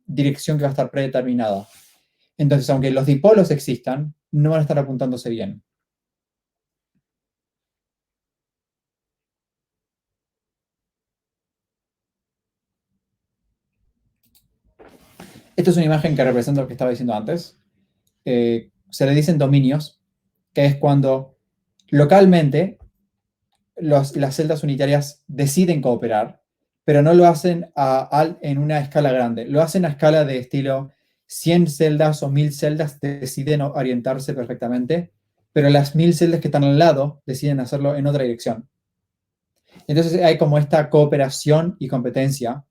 dirección que va a estar predeterminada. Entonces, aunque los dipolos existan, no van a estar apuntándose bien. Esta es una imagen que representa lo que estaba diciendo antes. Se le dicen dominios, que es cuando localmente las celdas unitarias deciden cooperar, pero no lo hacen en una escala grande. Lo hacen a escala de estilo 100 celdas o 1000 celdas deciden orientarse perfectamente, pero las 1000 celdas que están al lado deciden hacerlo en otra dirección. Entonces hay como esta cooperación y competencia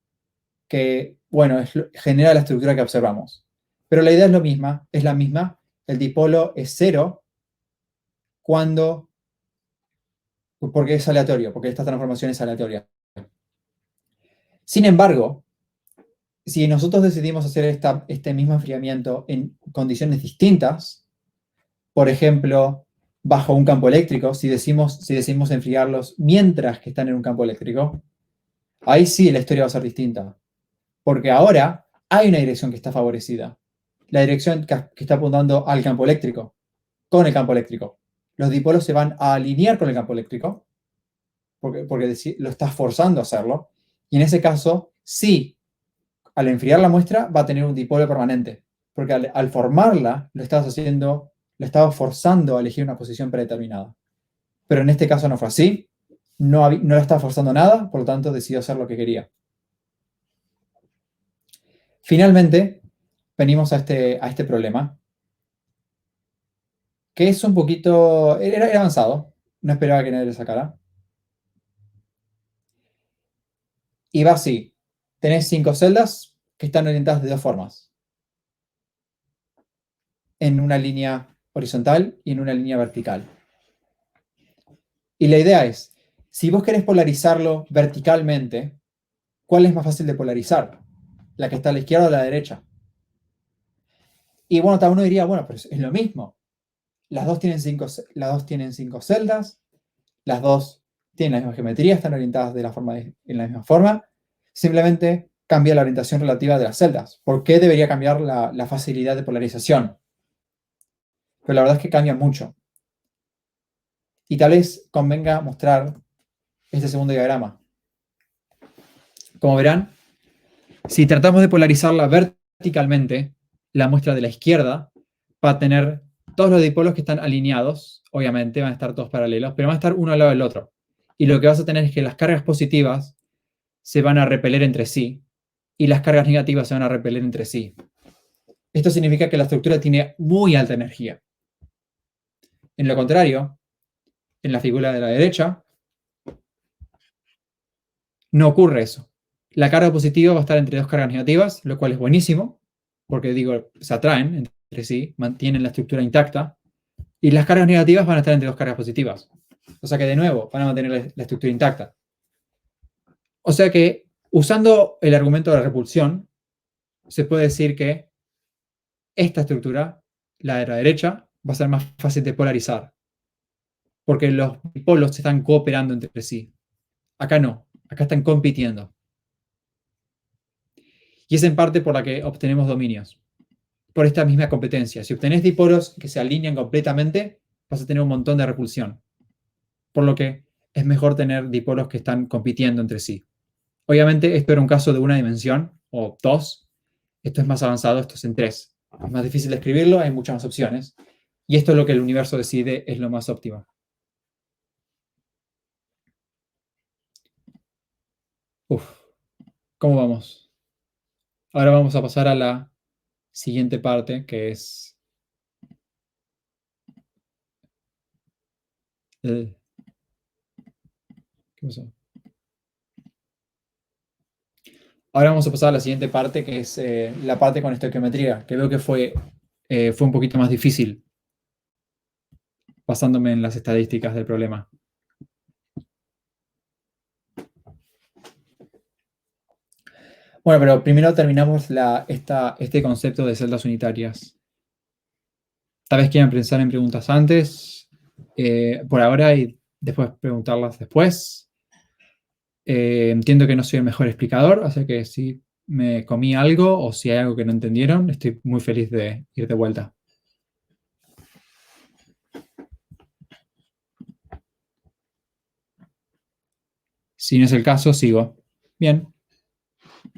que, bueno, genera la estructura que observamos. Pero la idea es la misma. El dipolo es 0 porque es aleatorio, porque esta transformación es aleatoria. Sin embargo, si nosotros decidimos hacer este mismo enfriamiento en condiciones distintas, por ejemplo, bajo un campo eléctrico, si decimos enfriarlos mientras que están en un campo eléctrico, ahí sí la historia va a ser distinta. Porque ahora hay una dirección que está favorecida. La dirección que está apuntando al campo eléctrico, con el campo eléctrico. Los dipolos se van a alinear con el campo eléctrico, porque lo estás forzando a hacerlo. Y en ese caso, sí, al enfriar la muestra va a tener un dipolo permanente, porque al formarla lo estabas forzando a elegir una posición predeterminada. Pero en este caso no fue así, no la estaba forzando nada, por lo tanto decidió hacer lo que quería. Finalmente, venimos a este problema, que es un poquito, era avanzado, no esperaba que nadie le sacara. Y va así, tenés 5 celdas que están orientadas de dos formas, en una línea horizontal y en una línea vertical. Y la idea es, si vos querés polarizarlo verticalmente, ¿cuál es más fácil de polarizar? ¿La que está a la izquierda o a la derecha? Y bueno, cada uno diría, bueno, pero es lo mismo. Las dos tienen 5 celdas, las dos tienen la misma geometría, están orientadas en la misma forma, simplemente cambia la orientación relativa de las celdas. ¿Por qué debería cambiar la facilidad de polarización? Pero la verdad es que cambia mucho. Y tal vez convenga mostrar este segundo diagrama. Como verán, si tratamos de polarizarla verticalmente, la muestra de la izquierda va a tener todos los dipolos que están alineados, obviamente van a estar todos paralelos, pero van a estar uno al lado del otro. Y lo que vas a tener es que las cargas positivas se van a repeler entre sí y las cargas negativas se van a repeler entre sí. Esto significa que la estructura tiene muy alta energía. En lo contrario, en la figura de la derecha, no ocurre eso. La carga positiva va a estar entre dos cargas negativas, lo cual es buenísimo, porque digo, se atraen entre sí, mantienen la estructura intacta, y las cargas negativas van a estar entre dos cargas positivas. O sea que, de nuevo, van a mantener la estructura intacta. O sea que, usando el argumento de la repulsión, se puede decir que esta estructura, la de la derecha, va a ser más fácil de polarizar, porque los polos están cooperando entre sí. Acá no, acá están compitiendo. Y es en parte por la que obtenemos dominios, por esta misma competencia. Si obtenés dipolos que se alinean completamente, vas a tener un montón de repulsión. Por lo que es mejor tener dipolos que están compitiendo entre sí. Obviamente, esto era un caso de una dimensión, o dos. Esto es más avanzado, esto es en tres. Es más difícil de escribirlo, hay muchas más opciones. Y esto es lo que el universo decide es lo más óptimo. ¿Cómo vamos? Ahora vamos a pasar a la siguiente parte, que es ¿qué pasó? Ahora vamos a pasar a la siguiente parte, que es la parte con estequiometría, que veo que fue un poquito más difícil, basándome en las estadísticas del problema. Bueno, pero primero terminamos este concepto de celdas unitarias. Tal vez quieran pensar en preguntas antes, por ahora, y después preguntarlas después. Entiendo que no soy el mejor explicador, así que si me comí algo o si hay algo que no entendieron, estoy muy feliz de ir de vuelta. Si no es el caso, sigo. Bien.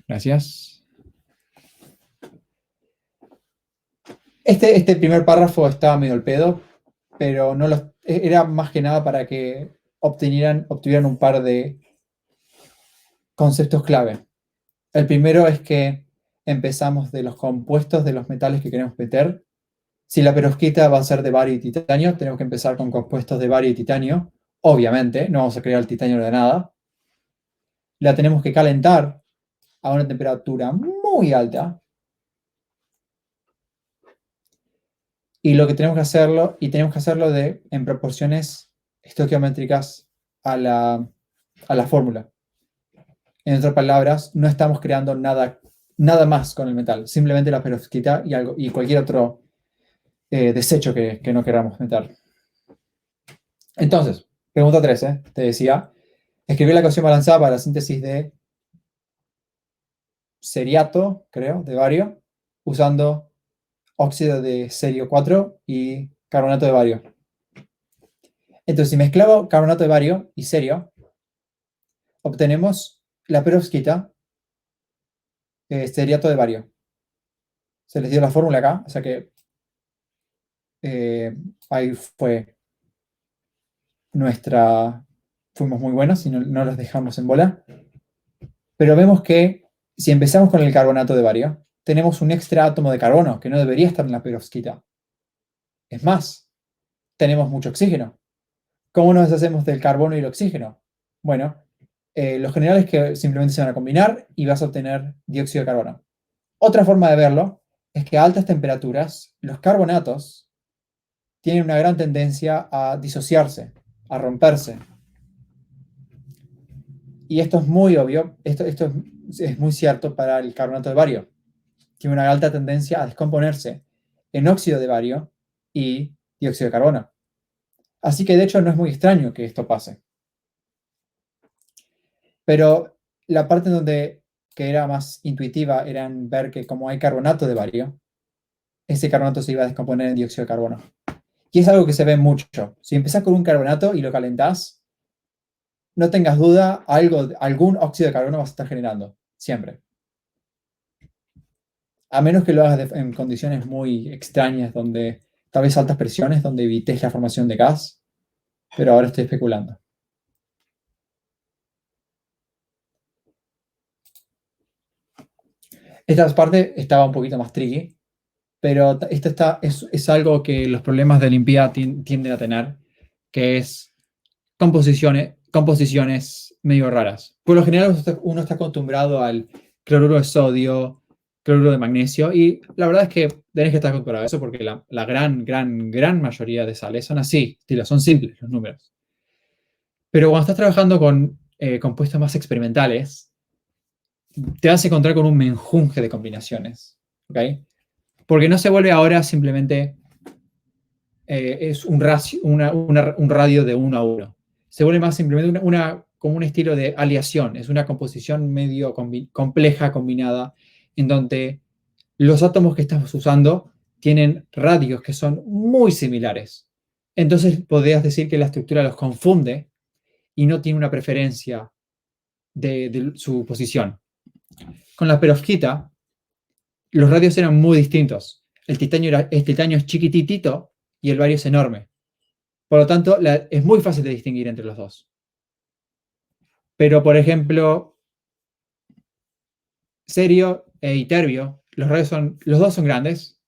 Gracias. Este primer párrafo estaba medio al pedo, pero no era más que nada para que obtuvieran un par de conceptos clave. El primero es que empezamos de los compuestos de los metales que queremos meter. Si la perovskita va a ser de bario y titanio, tenemos que empezar con compuestos de bario y titanio. Obviamente, no vamos a crear el titanio de nada. La tenemos que calentar a una temperatura muy alta. Y lo que tenemos que hacerlo, en proporciones estoquiométricas a la fórmula. En otras palabras, no estamos creando nada más con el metal, simplemente la perovskita y cualquier otro desecho que no queramos meter. Entonces, pregunta 13, te decía, escribir la ecuación balanzada para la síntesis de ceriato, creo, de bario, usando óxido de cerio 4 y carbonato de bario. Entonces, si mezclamos carbonato de bario y cerio, obtenemos la perovskita, ceriato de bario. Se les dio la fórmula acá, o sea que ahí fue fuimos muy buenos y no los dejamos en bola. Pero vemos que si empezamos con el carbonato de bario, tenemos un extra átomo de carbono que no debería estar en la perovskita. Es más, tenemos mucho oxígeno. ¿Cómo nos deshacemos del carbono y el oxígeno? Bueno, lo general es que simplemente se van a combinar y vas a obtener dióxido de carbono. Otra forma de verlo es que a altas temperaturas los carbonatos tienen una gran tendencia a disociarse, a romperse. Y esto es muy obvio, esto es muy cierto para el carbonato de bario. Tiene una alta tendencia a descomponerse en óxido de bario y dióxido de carbono. Así que de hecho no es muy extraño que esto pase. Pero la parte que era más intuitiva era en ver que como hay carbonato de bario, ese carbonato se iba a descomponer en dióxido de carbono. Y es algo que se ve mucho. Si empezás con un carbonato y lo calentás, no tengas duda, algún óxido de carbono vas a estar generando, siempre. A menos que lo hagas en condiciones muy extrañas, donde tal vez altas presiones, donde evites la formación de gas, pero ahora estoy especulando. Esta parte estaba un poquito más tricky, pero esto es algo que los problemas de limpieza tienden a tener, que es composiciones composiciones medio raras. Por lo general uno está acostumbrado al cloruro de sodio, cloruro de magnesio, y la verdad es que tenés que estar acostumbrado a eso porque la gran mayoría de sales son así, son simples los números. Pero cuando estás trabajando con compuestos más experimentales, te vas a encontrar con un menjunje de combinaciones, ¿ok? Porque no se vuelve ahora simplemente es un radio de 1 a 1. Se vuelve más simplemente como un estilo de aleación. Es una composición medio compleja, combinada, en donde los átomos que estamos usando tienen radios que son muy similares. Entonces podrías decir que la estructura los confunde y no tiene una preferencia de su posición. Con la perovskita, los radios eran muy distintos. El titanio es chiquititito y el bario es enorme. Por lo tanto, es muy fácil de distinguir entre los dos. Pero, por ejemplo, cerio e iterbio, los dos son grandes.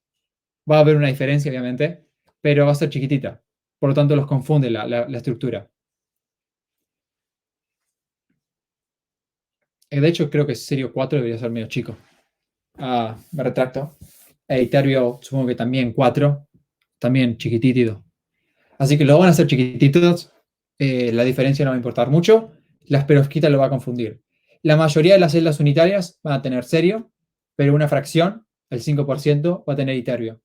Va a haber una diferencia, obviamente, pero va a ser chiquitita. Por lo tanto, los confunde la estructura. De hecho, creo que cerio 4 debería ser medio chico. Me retracto. E iterbio, supongo que también 4. También chiquitito. Así que lo van a hacer chiquititos. La diferencia no va a importar mucho. La perovskita lo va a confundir. La mayoría de las celdas unitarias van a tener cerio, pero una fracción, el 5%, va a tener iterbio.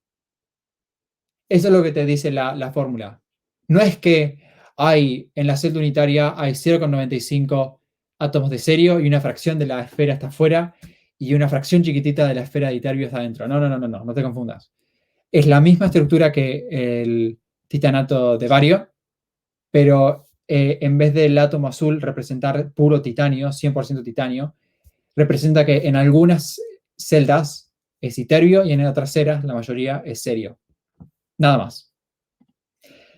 Eso es lo que te dice la fórmula. No es que en la celda unitaria hay 0,95 átomos de cerio y una fracción de la esfera está afuera y una fracción chiquitita de la esfera de iterbio está adentro. No te confundas. Es la misma estructura que el titanato de bario, pero en vez del átomo azul representar puro titanio, 100% titanio, representa que en algunas celdas es iterbio y en otras celdas la mayoría es cerio. Nada más.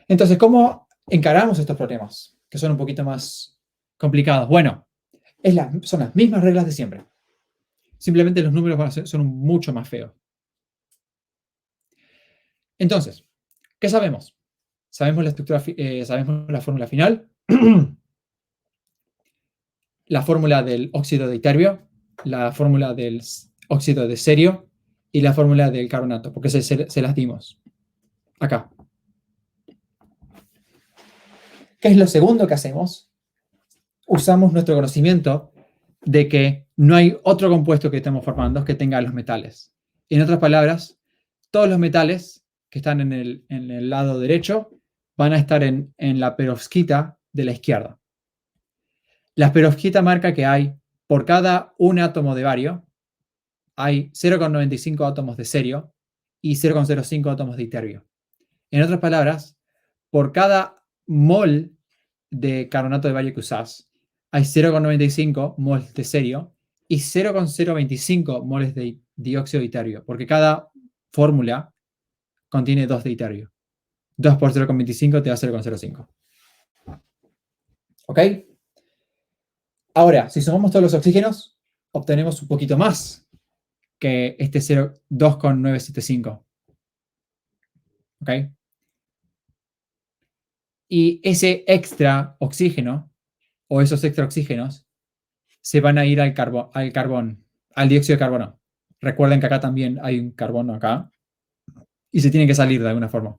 Entonces, ¿cómo encaramos estos problemas? Que son un poquito más complicados. Bueno, son las mismas reglas de siempre. Simplemente los números son mucho más feos. Entonces, ¿qué sabemos? Sabemos la estructura, sabemos la fórmula final, la fórmula del óxido de iterbio, la fórmula del óxido de cerio y la fórmula del carbonato, porque se las dimos acá. ¿Qué es lo segundo que hacemos? Usamos nuestro conocimiento de que no hay otro compuesto que estemos formando que tenga los metales. En otras palabras, todos los metales que están en el lado derecho van a estar en la perovskita de la izquierda. La perovskita marca que hay, por cada un átomo de bario, hay 0,95 átomos de cerio y 0,05 átomos de iterbio. En otras palabras, por cada mol de carbonato de bario que usás, hay 0,95 moles de cerio y 0,025 moles de dióxido de iterbio, porque cada fórmula contiene 2 de iterbio. 2 por 0,25 te da 0,05. ¿Ok? Ahora, si sumamos todos los oxígenos, obtenemos un poquito más que este 2,975. ¿Ok? Y ese extra oxígeno, o esos extra oxígenos, se van a ir al carbón, al dióxido de carbono. Recuerden que acá también hay un carbono acá. Y se tiene que salir de alguna forma.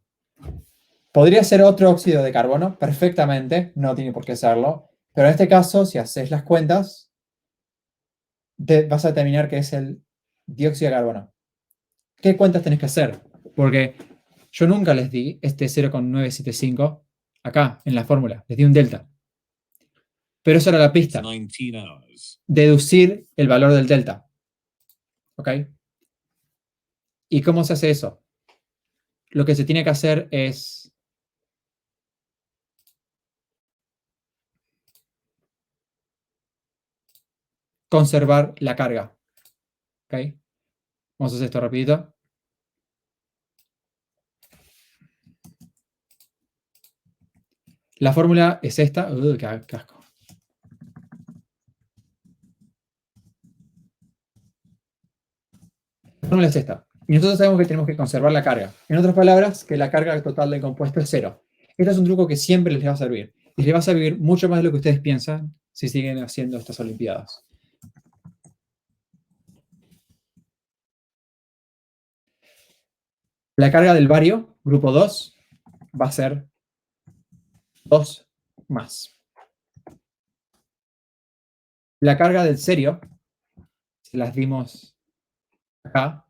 Podría ser otro óxido de carbono, perfectamente, no tiene por qué serlo. Pero en este caso, si haces las cuentas, vas a determinar que es el dióxido de carbono. ¿Qué cuentas tenés que hacer? Porque yo nunca les di este 0,975 acá, en la fórmula. Les di un delta. Pero eso era la pista. Deducir el valor del delta. ¿Ok? ¿Y cómo se hace eso? Lo que se tiene que hacer es conservar la carga. ¿Ok? Vamos a hacer esto rapidito. La fórmula es esta. ¡Qué asco! La fórmula es esta. Y nosotros sabemos que tenemos que conservar la carga. En otras palabras, que la carga total del compuesto es 0. Este es un truco que siempre les va a servir. y le vas a vivir mucho más de lo que ustedes piensan si siguen haciendo estas Olimpiadas. La carga del bario, grupo 2, va a ser 2 más. La carga del serio, si las dimos acá,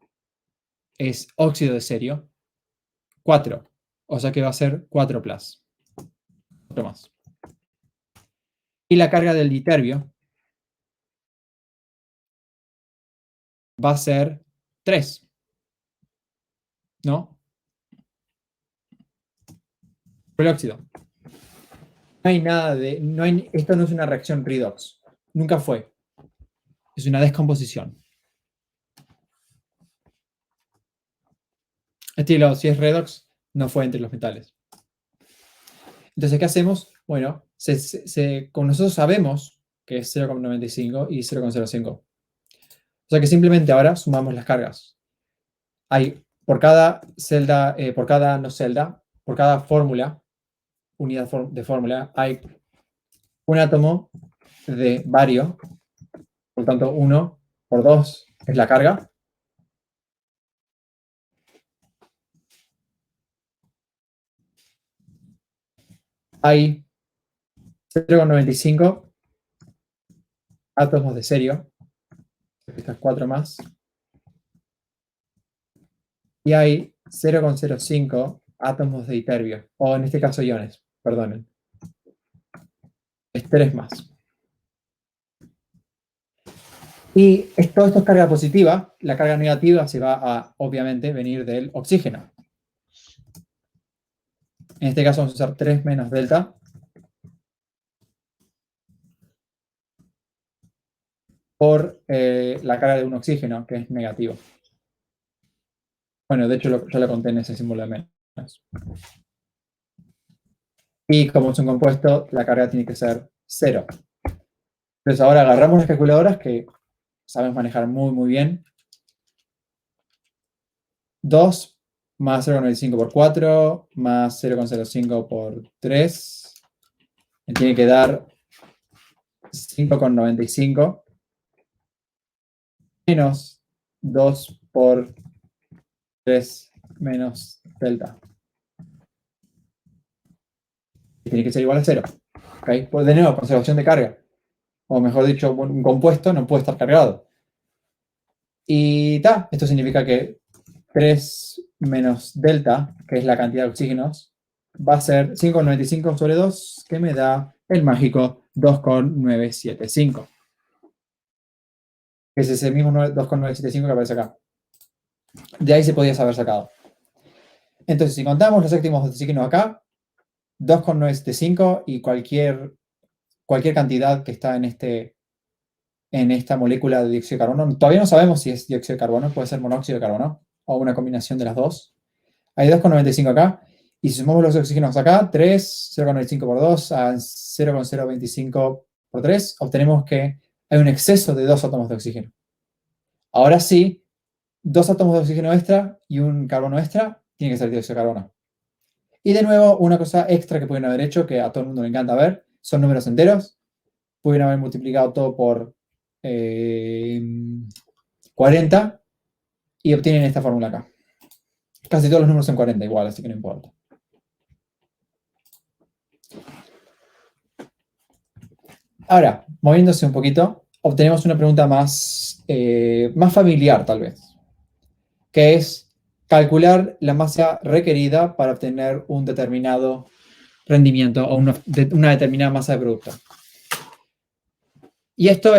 es óxido de serio, 4. O sea que va a ser 4 plus. 4 más. Y la carga del diterbio va a ser 3. ¿No? Por el óxido. No hay nada de... esto no es una reacción redox. Nunca fue. Es una descomposición. Estilo, si es redox, no fue entre los metales. Entonces, ¿qué hacemos? Bueno, con nosotros sabemos que es 0,95 y 0,05. O sea que simplemente ahora sumamos las cargas. Hay por cada celda, por cada fórmula, unidad de fórmula, hay un átomo de bario. Por lo tanto, 1 por 2 es la carga. Hay 0,95 átomos de serio. Estas 4 más. Y hay 0,05 átomos de iterbio. O en este caso iones, perdonen. Es 3 más. Y todo esto es carga positiva. La carga negativa se va a, obviamente, venir del oxígeno. En este caso vamos a usar 3 menos delta. Por la carga de un oxígeno, que es negativo. Bueno, de hecho ya lo conté en ese símbolo de menos. Y como es un compuesto, la carga tiene que ser 0. Entonces ahora agarramos las calculadoras que sabemos manejar muy, muy bien. 2 más 0,95 por 4 más 0,05 por 3. Me tiene que dar 5,95 menos 2 por 3 menos delta. Y tiene que ser igual a 0. ¿Okay? Pues de nuevo, conservación de carga. O mejor dicho, un compuesto no puede estar cargado. Y esto significa que 3 menos delta, que es la cantidad de oxígenos, va a ser 5,95 sobre 2, que me da el mágico 2,975. Que es ese mismo 2,975 que aparece acá. De ahí se podía haber sacado. Entonces, si contamos los átomos de oxígeno acá, 2,975 y cualquier cantidad que está en esta molécula de dióxido de carbono. Todavía no sabemos si es dióxido de carbono, puede ser monóxido de carbono o una combinación de las dos. Hay 2,95 acá. Y si sumamos los oxígenos acá, 3, 0,95 por 2 a 0,025 por 3, obtenemos que hay un exceso de 2 átomos de oxígeno. Ahora sí, 2 átomos de oxígeno extra y un carbono extra tiene que ser dióxido de carbono. Y de nuevo, una cosa extra que pueden haber hecho, que a todo el mundo le encanta ver, son números enteros. Pueden haber multiplicado todo por 40 y obtienen esta fórmula acá. Casi todos los números son 40 igual, así que no importa. Ahora, moviéndose un poquito, obtenemos una pregunta más familiar, tal vez, que es calcular la masa requerida para obtener un determinado rendimiento o una determinada masa de producto. Y esto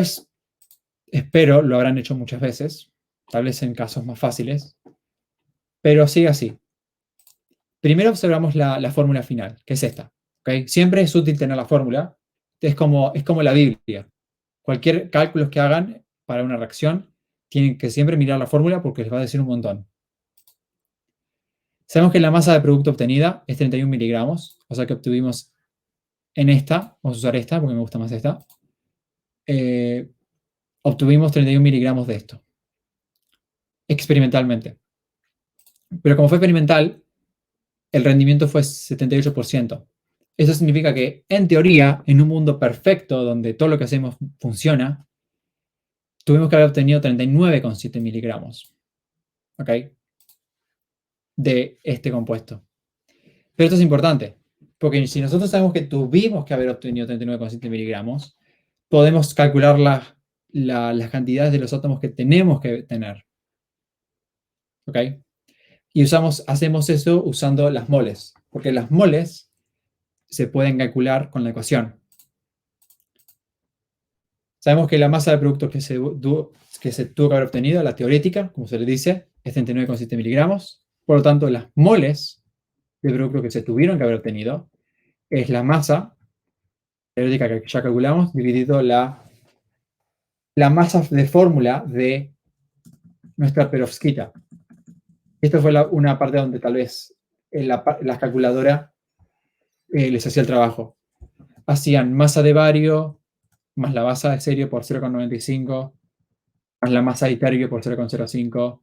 espero, lo habrán hecho muchas veces, tal vez en casos más fáciles, pero sigue así. Primero observamos la fórmula final, que es esta. ¿Okay? Siempre es útil tener la fórmula. Es como la Biblia. Cualquier cálculo que hagan para una reacción, tienen que siempre mirar la fórmula porque les va a decir un montón. Sabemos que la masa de producto obtenida es 31 miligramos, o sea que obtuvimos en esta, vamos a usar esta porque me gusta más esta, obtuvimos 31 miligramos de esto, experimentalmente. Pero como fue experimental, el rendimiento fue 78%. Eso significa que, en teoría, en un mundo perfecto, donde todo lo que hacemos funciona, tuvimos que haber obtenido 39,7 miligramos, ¿ok? De este compuesto. Pero esto es importante, porque si nosotros sabemos que tuvimos que haber obtenido 39,7 miligramos, podemos calcular las cantidades de los átomos que tenemos que tener, ¿ok? Y hacemos eso usando las moles, porque las moles se pueden calcular con la ecuación. Sabemos que la masa de producto que se tuvo que haber obtenido, la teorética, como se le dice, es 39,7 miligramos. Por lo tanto, las moles de producto que se tuvieron que haber obtenido es la masa teórica que ya calculamos, dividido la masa de fórmula de nuestra perovskita. Esto fue una parte donde tal vez la calculadora les hacía el trabajo. Hacían masa de bario más la masa de serio por 0,95, más la masa de iterio por 0,05,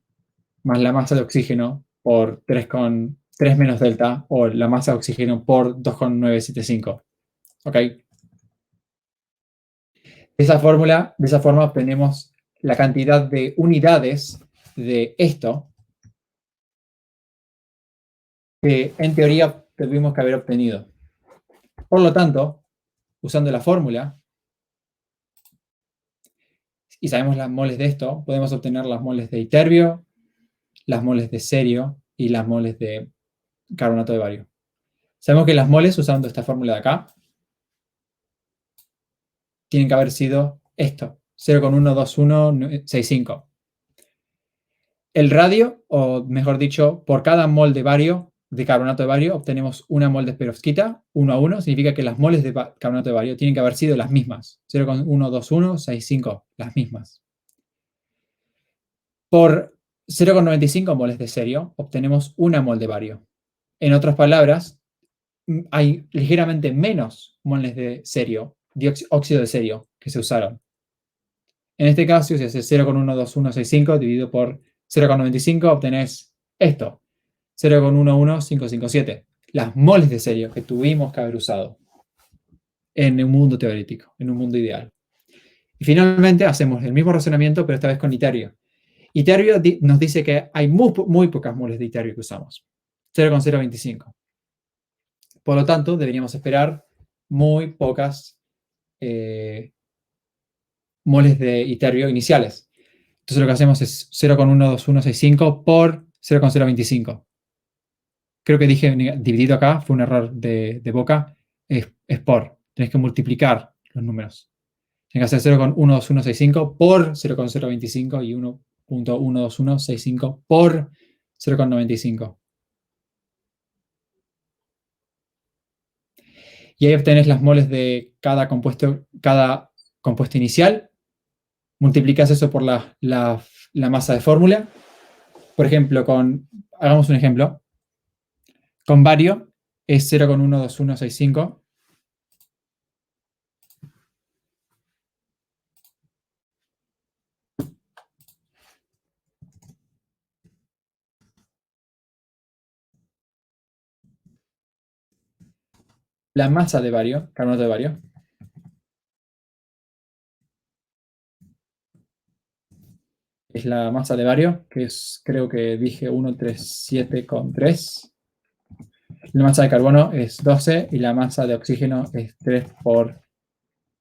más la masa de oxígeno por 3 menos delta, o la masa de oxígeno por 2,975. ¿Ok? De esa forma obtenemos la cantidad de unidades de esto que en teoría tuvimos que haber obtenido. Por lo tanto, usando la fórmula, y sabemos las moles de esto, podemos obtener las moles de iterbio, las moles de cerio y las moles de carbonato de bario. Sabemos que las moles, usando esta fórmula de acá, tienen que haber sido esto, 0,12165. El radio, o mejor dicho, por cada mol de bario, de carbonato de bario, obtenemos una mol de perovskita, 1 a 1, significa que las moles de carbonato de bario tienen que haber sido las mismas, 0,12165, las mismas. Por 0,95 moles de cerio, obtenemos una mol de bario. En otras palabras, hay ligeramente menos moles de cerio, óxido de cerio, que se usaron. En este caso, si haces 0,12165 dividido por 0,95, obtenés esto, 0,11557, las moles de cerio que tuvimos que haber usado en un mundo teórico, en un mundo ideal. Y finalmente hacemos el mismo razonamiento, pero esta vez con iterio. Iterio nos dice que hay muy pocas moles de iterio que usamos, 0,025. Por lo tanto, deberíamos esperar muy pocas moles de iterio iniciales. Entonces lo que hacemos es 0,12165 por 0,025. Creo que dije dividido acá, fue un error de boca, es por. Tenés que multiplicar los números. Tienes que hacer 0,12165 por 0,025 y 1,12165 por 0,95. Y ahí obtenés las moles de cada compuesto inicial. Multiplicas eso por la masa de fórmula. Por ejemplo, hagamos un ejemplo. Con bario es 0,12165. La masa de bario, carbonato de bario, es la masa de bario, que es, creo que dije 137,3. La masa de carbono es 12 y la masa de oxígeno es 3 por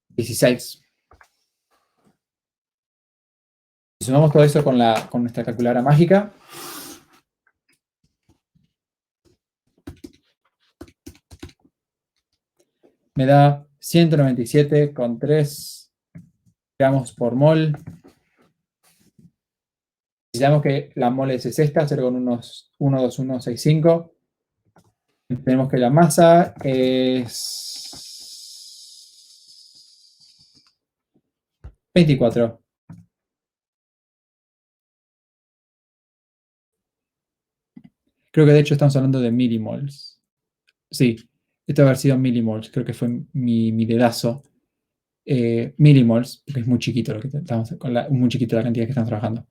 16. Si sumamos todo eso con nuestra calculadora mágica, me da 197,3 gramos por mol. Si sabemos que la mol es esta, 0,12165, tenemos que la masa es 24. Creo que de hecho estamos hablando de milimols. Sí, esto debe haber sido milimols, creo que fue mi dedazo. Milimols, porque es muy chiquito lo que estamos, muy chiquito la cantidad que estamos trabajando.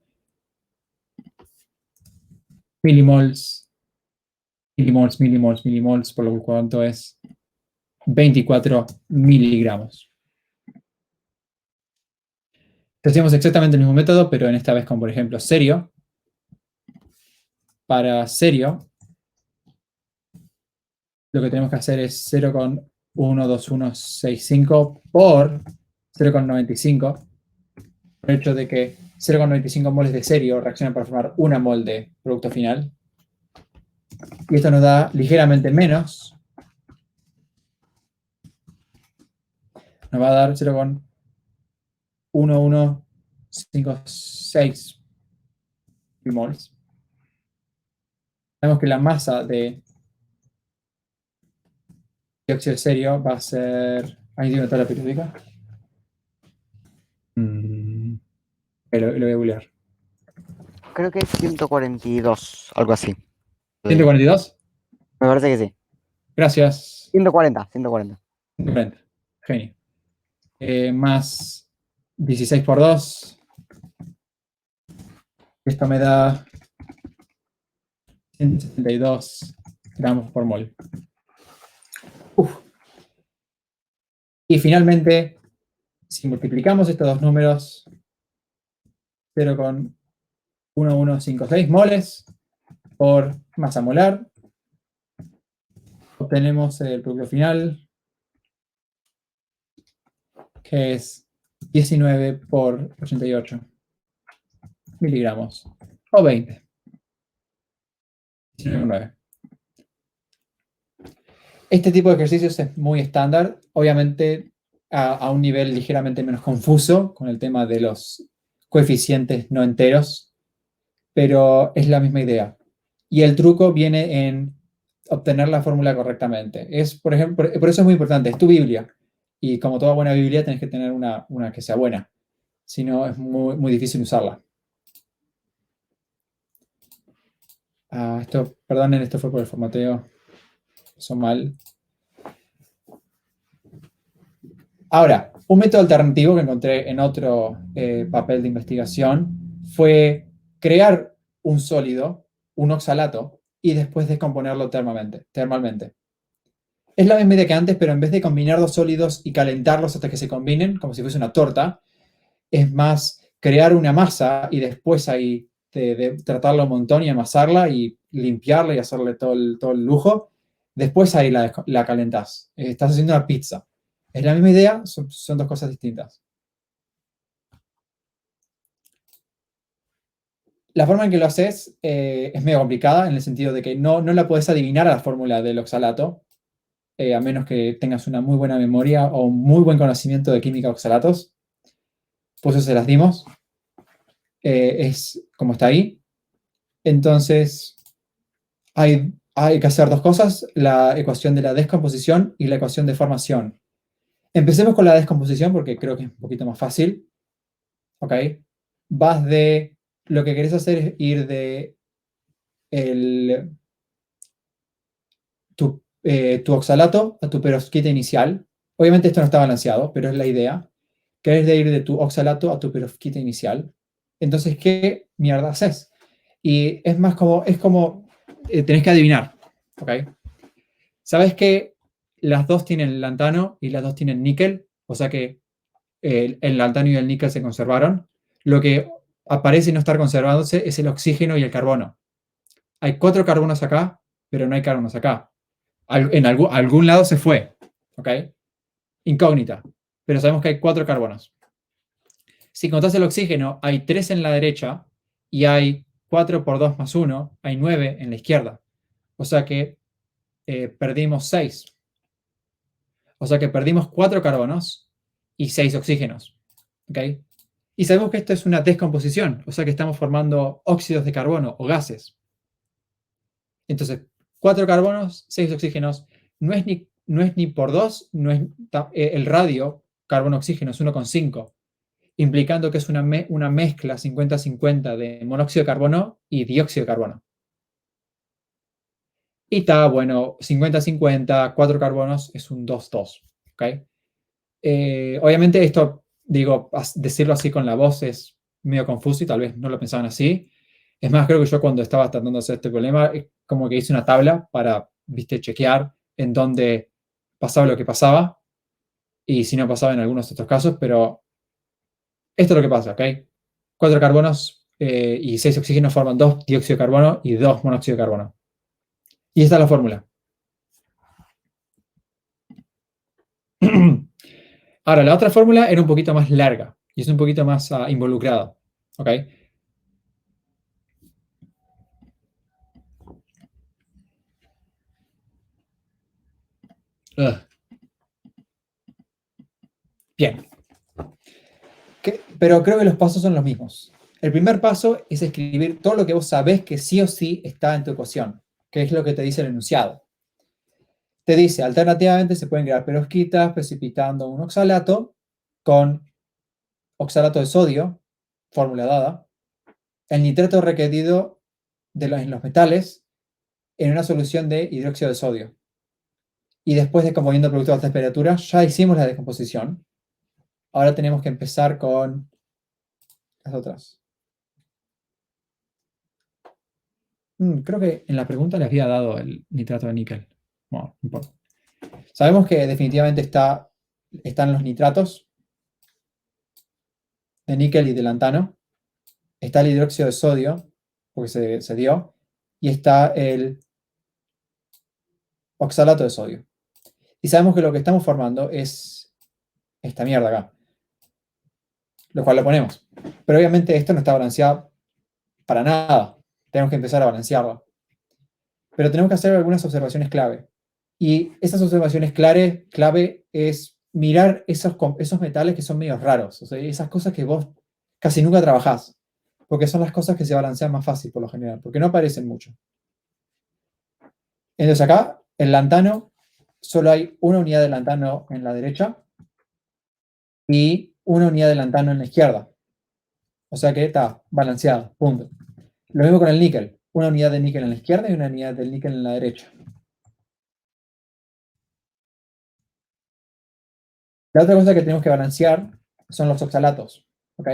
Milimols, por lo cuanto es 24 miligramos. Hacemos exactamente el mismo método, pero en esta vez con, por ejemplo, cerio. Para cerio, lo que tenemos que hacer es 0,12165 por 0,95. Por el hecho de que 0,95 moles de cerio reaccionan para formar 1 mol de producto final. Y esto nos da ligeramente menos. Nos va a dar 0,1156 moles. Sabemos que la masa de dióxido de cerio va a ser... Ahí tiene una tabla periódica. Lo voy a googlear. Creo que es 142, algo así. ¿142? Me parece que sí. Gracias. 140. 140. Genio. Más 16 por 2. Esto me da 172 gramos por mol. Y finalmente, si multiplicamos estos dos números, 0,1156 moles por masa molar, obtenemos el producto final, que es 19 por 88 miligramos, o 20. 19,9. Este tipo de ejercicios es muy estándar, obviamente a un nivel ligeramente menos confuso con el tema de los coeficientes no enteros, pero es la misma idea. Y el truco viene en obtener la fórmula correctamente. Es, por ejemplo, por eso es muy importante, es tu Biblia. Y como toda buena Biblia, tenés que tener una que sea buena. Si no, es muy, muy difícil usarla. Perdonen, esto fue por el formateo. Eso mal. Ahora, un método alternativo que encontré en otro papel de investigación fue crear un sólido, un oxalato, y después descomponerlo termalmente. Es la misma idea que antes, pero en vez de combinar dos sólidos y calentarlos hasta que se combinen, como si fuese una torta, es más crear una masa y después ahí de tratarla un montón y amasarla y limpiarla y hacerle todo el lujo. Después ahí la calentás. Estás haciendo una pizza. Es la misma idea, son dos cosas distintas. La forma en que lo haces es medio complicada en el sentido de que no la puedes adivinar a la fórmula del oxalato, a menos que tengas una muy buena memoria o un muy buen conocimiento de química de oxalatos. Pues eso se las dimos. Es como está ahí. Entonces, hay que hacer dos cosas, la ecuación de la descomposición y la ecuación de formación. Empecemos con la descomposición porque creo que es un poquito más fácil. ¿Ok? Vas de... Lo que querés hacer es ir de tu oxalato a tu perovskita inicial. Obviamente esto no está balanceado, pero es la idea. Querés de ir de tu oxalato a tu perovskita inicial. Entonces, ¿qué mierda haces? Y es como tenés que adivinar. ¿Ok? ¿Sabes que las dos tienen lantano y las dos tienen níquel? O sea que el lantano y el níquel se conservaron. Lo que aparece no estar conservándose es el oxígeno y el carbono. Hay 4 carbonos acá, pero no hay carbonos acá. En algún lado se fue. ¿Ok? Incógnita. Pero sabemos que hay 4 carbonos. Si contás el oxígeno, hay 3 en la derecha y hay 4 por 2 más 1, hay 9 en la izquierda. O sea que perdimos 6. O sea que perdimos 4 carbonos y 6 oxígenos. ¿Ok? Y sabemos que esto es una descomposición, o sea que estamos formando óxidos de carbono o gases. Entonces, 4 carbonos, 6 oxígenos, no es ni por 2, no es, el radio carbono-oxígeno es 1,5, implicando que es una mezcla 50-50 de monóxido de carbono y dióxido de carbono. Y está, bueno, 50-50, 4 carbonos es un 2,2. ¿Okay? Obviamente esto, digo, decirlo así con la voz es medio confuso y tal vez no lo pensaban así. Es más, creo que yo cuando estaba tratando de hacer este problema, como que hice una tabla para, viste, chequear en dónde pasaba lo que pasaba, y si no pasaba en algunos otros casos, pero esto es lo que pasa, ¿ok? 4 carbonos y 6 oxígenos forman 2 dióxido de carbono y 2 monóxido de carbono. Y esta es la fórmula. Ahora, la otra fórmula era un poquito más larga y es un poquito más involucrada, ¿ok? Ugh. Bien. Pero creo que los pasos son los mismos. El primer paso es escribir todo lo que vos sabés que sí o sí está en tu ecuación, que es lo que te dice el enunciado. Te dice, alternativamente se pueden crear perovskitas precipitando un oxalato con oxalato de sodio, fórmula dada, el nitrato requerido en los metales en una solución de hidróxido de sodio. Y después descomponiendo el producto a alta temperatura, ya hicimos la descomposición. Ahora tenemos que empezar con las otras. Creo que en la pregunta les había dado el nitrato de níquel. Bueno, no importa. Sabemos que definitivamente están los nitratos de níquel y de lantano. Está el hidróxido de sodio, porque se dio. Y está el oxalato de sodio. Y sabemos que lo que estamos formando es esta mierda acá. Lo cual lo ponemos. Pero obviamente esto no está balanceado para nada. Tenemos que empezar a balancearlo. Pero tenemos que hacer algunas observaciones clave. Y esas observaciones clave es mirar esos metales que son medio raros. O sea, esas cosas que vos casi nunca trabajás. Porque son las cosas que se balancean más fácil por lo general. Porque no aparecen mucho. Entonces acá, el lantano, solo hay una unidad de lantano en la derecha y una unidad de lantano en la izquierda. O sea que está balanceado, punto. Lo mismo con el níquel. Una unidad de níquel en la izquierda y una unidad del níquel en la derecha. La otra cosa que tenemos que balancear son los oxalatos, ¿ok?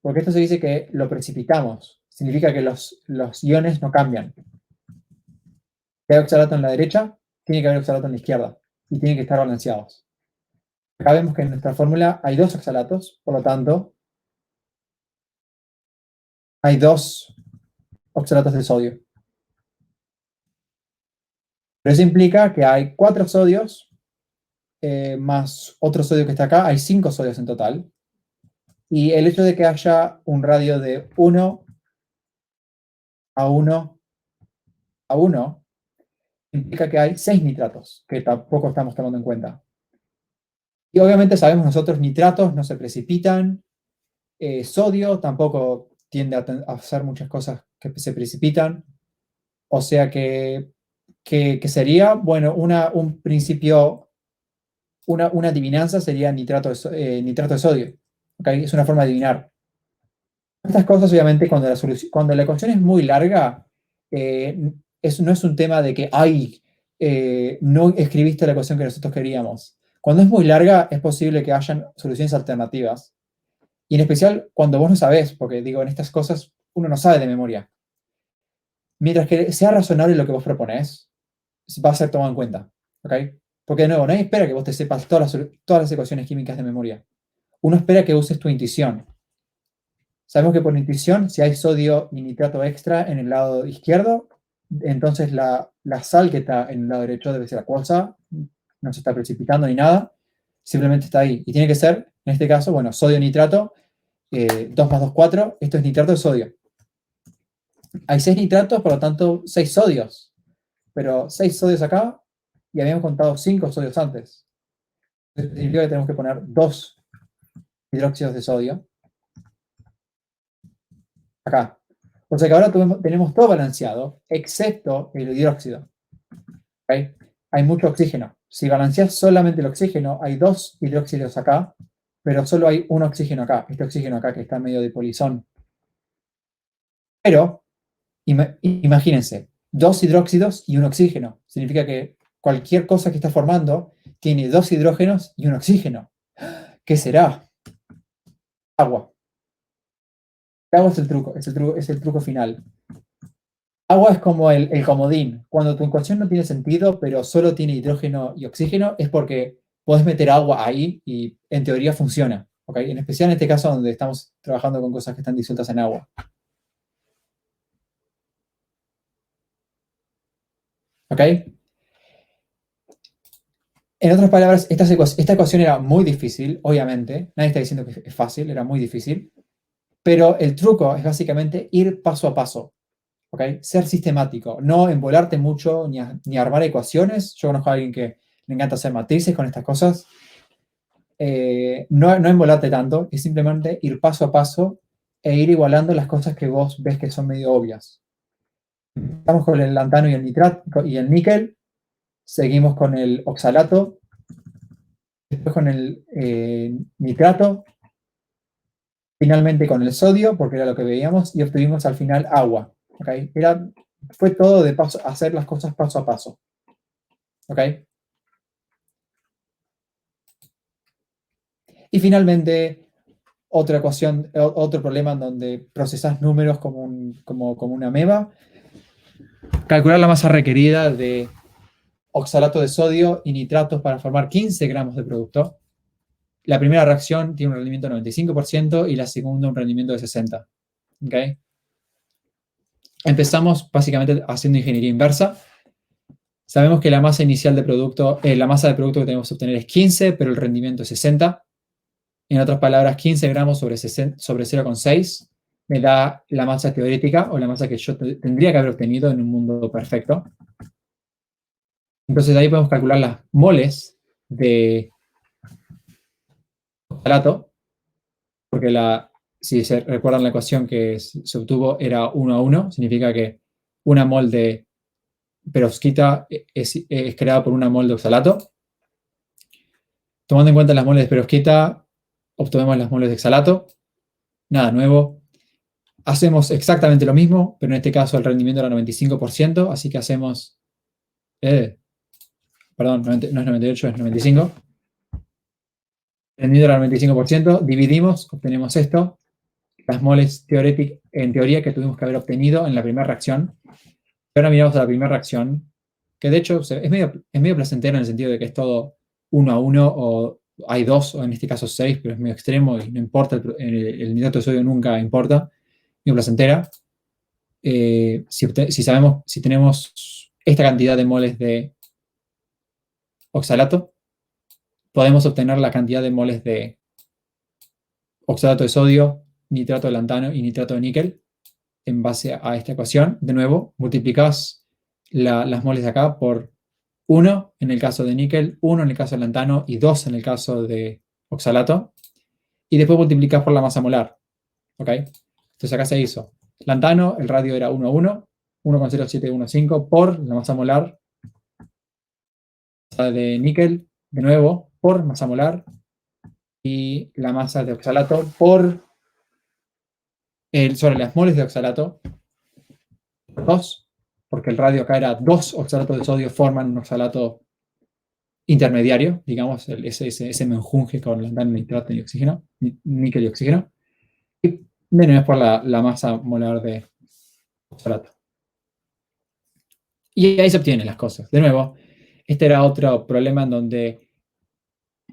Porque esto se dice que lo precipitamos. Significa que los iones no cambian. Si hay oxalato en la derecha, tiene que haber oxalato en la izquierda. Y tienen que estar balanceados. Acá vemos que en nuestra fórmula hay 2 oxalatos, por lo tanto, hay 2 oxalatos de sodio. Pero eso implica que hay 4 sodios más otro sodio que está acá, hay 5 sodios en total. Y el hecho de que haya un radio de 1 a 1 a 1 implica que hay 6 nitratos, que tampoco estamos tomando en cuenta. Y obviamente sabemos nosotros, nitratos no se precipitan, sodio tampoco tiende a hacer muchas cosas que se precipitan, o sea que sería, bueno, un principio, una adivinanza sería nitrato de sodio. ¿Okay? Es una forma de adivinar. Estas cosas, obviamente, cuando la ecuación es muy larga, no es un tema de que, no escribiste la ecuación que nosotros queríamos. Cuando es muy larga, es posible que hayan soluciones alternativas. Y en especial cuando vos no sabés, porque digo, en estas cosas uno no sabe de memoria. Mientras que sea razonable lo que vos proponés, va a ser tomado en cuenta. ¿Okay? Porque de nuevo, nadie espera que vos te sepas todas las ecuaciones químicas de memoria. Uno espera que uses tu intuición. Sabemos que por intuición, si hay sodio y nitrato extra en el lado izquierdo, entonces la sal que está en el lado derecho debe ser acuosa, no se está precipitando ni nada, simplemente está ahí. Y tiene que ser, en este caso, bueno, sodio nitrato, 2 más 2, 4, esto es nitrato de sodio. Hay 6 nitratos, por lo tanto, 6 sodios. Pero 6 sodios acá, y habíamos contado 5 sodios antes. Significa que tenemos que poner 2 hidróxidos de sodio acá. O sea que ahora tenemos todo balanceado, excepto el hidróxido. ¿Okay? Hay mucho oxígeno. Si balanceas solamente el oxígeno, hay 2 hidróxidos acá, pero solo hay un oxígeno acá. Este oxígeno acá que está medio de polizón. Pero, imagínense, 2 hidróxidos y un oxígeno. Significa que cualquier cosa que está formando tiene 2 hidrógenos y un oxígeno. ¿Qué será? Agua. El agua es el truco final. Agua es como el comodín. Cuando tu ecuación no tiene sentido, pero solo tiene hidrógeno y oxígeno, es porque podés meter agua ahí y en teoría funciona. ¿Ok? En especial en este caso donde estamos trabajando con cosas que están disueltas en agua. ¿Ok? En otras palabras, esta ecuación era muy difícil, obviamente. Nadie está diciendo que es fácil, era muy difícil. Pero el truco es básicamente ir paso a paso. ¿Ok? Ser sistemático. No embolarte mucho ni armar ecuaciones. Yo conozco a alguien que le encanta hacer matrices con estas cosas. No embolarte tanto, es simplemente ir paso a paso e ir igualando las cosas que vos ves que son medio obvias. Estamos con el lantano y el nitrato y el níquel, seguimos con el oxalato, después con el nitrato, finalmente con el sodio, porque era lo que veíamos, y obtuvimos al final agua. ¿Okay? Fue todo de paso, hacer las cosas paso a paso. ¿Okay? Y finalmente, otra ecuación, otro problema en donde procesas números como una ameba. Calcular la masa requerida de oxalato de sodio y nitratos para formar 15 gramos de producto. La primera reacción tiene un rendimiento de 95% y la segunda un rendimiento de 60%. ¿Okay? Empezamos básicamente haciendo ingeniería inversa. Sabemos que la masa inicial de producto, la masa de producto que tenemos que obtener es 15, pero el rendimiento es 60. En otras palabras, 15 gramos sobre 0,6 me da la masa teorética o la masa que yo tendría que haber obtenido en un mundo perfecto. Entonces de ahí podemos calcular las moles de oxalato, porque si se recuerdan la ecuación que se obtuvo era 1 a 1, significa que una mol de perovskita es creada por una mol de oxalato. Tomando en cuenta las moles de perovskita, obtenemos las moles de oxalato. Nada nuevo. Hacemos exactamente lo mismo, pero en este caso el rendimiento era 95%, así que hacemos... perdón, no es 98, es 95. Rendimiento era 95%, dividimos, obtenemos esto. Las moles en teoría que tuvimos que haber obtenido en la primera reacción. Ahora miramos a la primera reacción, que de hecho es medio placentero en el sentido de que es todo 1 a 1, o hay 2, o en este caso 6, pero es medio extremo y no importa, el nitrato de sodio nunca importa, medio placentera. Si tenemos esta cantidad de moles de oxalato, podemos obtener la cantidad de moles de oxalato de sodio, nitrato de lantano y nitrato de níquel en base a esta ecuación. De nuevo, multiplicás las moles de acá por 1 en el caso de níquel, 1 en el caso de lantano y 2 en el caso de oxalato. Y después multiplicás por la masa molar. ¿Ok? Entonces acá se hizo lantano, el radio era 1 a 1, 1,0715 por la masa molar de níquel, de nuevo, por masa molar, y la masa de oxalato sobre las moles de oxalato, 2, porque el radio acá era 2 oxalatos de sodio forman un oxalato intermediario, digamos, ese menjunje con lantano, nitrato y oxígeno, níquel y oxígeno, y menos por la masa molar de oxalato. Y ahí se obtienen las cosas. De nuevo, este era otro problema en donde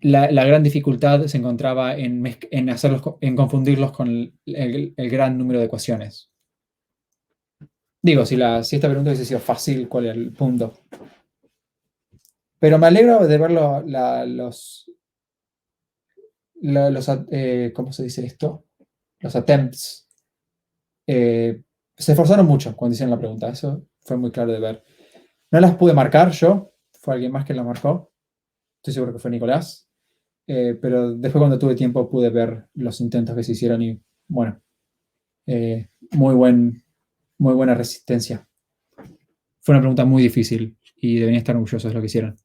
la gran dificultad se encontraba en confundirlos con el gran número de ecuaciones. Digo, si esta pregunta hubiese sido fácil, ¿cuál era el punto? Pero me alegro de ver ¿cómo se dice esto? Los attempts. Se esforzaron mucho cuando hicieron la pregunta. Eso fue muy claro de ver. No las pude marcar yo. Fue alguien más que las marcó. Estoy seguro que fue Nicolás. Pero después cuando tuve tiempo pude ver los intentos que se hicieron y, bueno, muy buena resistencia. Fue una pregunta muy difícil y deberían estar orgullosos de lo que hicieron.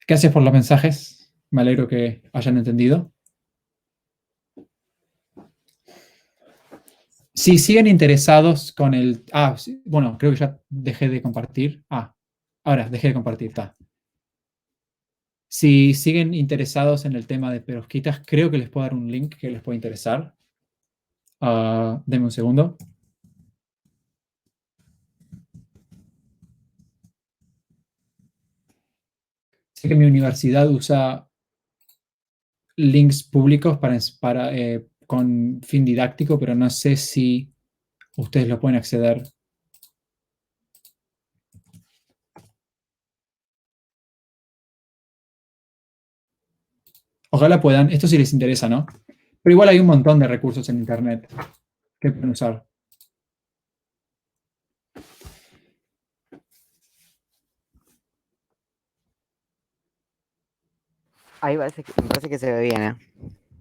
Gracias por los mensajes. Me alegro que hayan entendido. Si siguen interesados con el... bueno, creo que ya dejé de compartir. Ahora dejé de compartir, está. Si siguen interesados en el tema de perovskitas, creo que les puedo dar un link que les puede interesar. Deme un segundo. Sé que mi universidad usa links públicos con fin didáctico, pero no sé si ustedes lo pueden acceder. Ojalá puedan. Esto sí les interesa, ¿no? Pero igual hay un montón de recursos en Internet que pueden usar. Ahí me parece que se ve bien, ¿eh?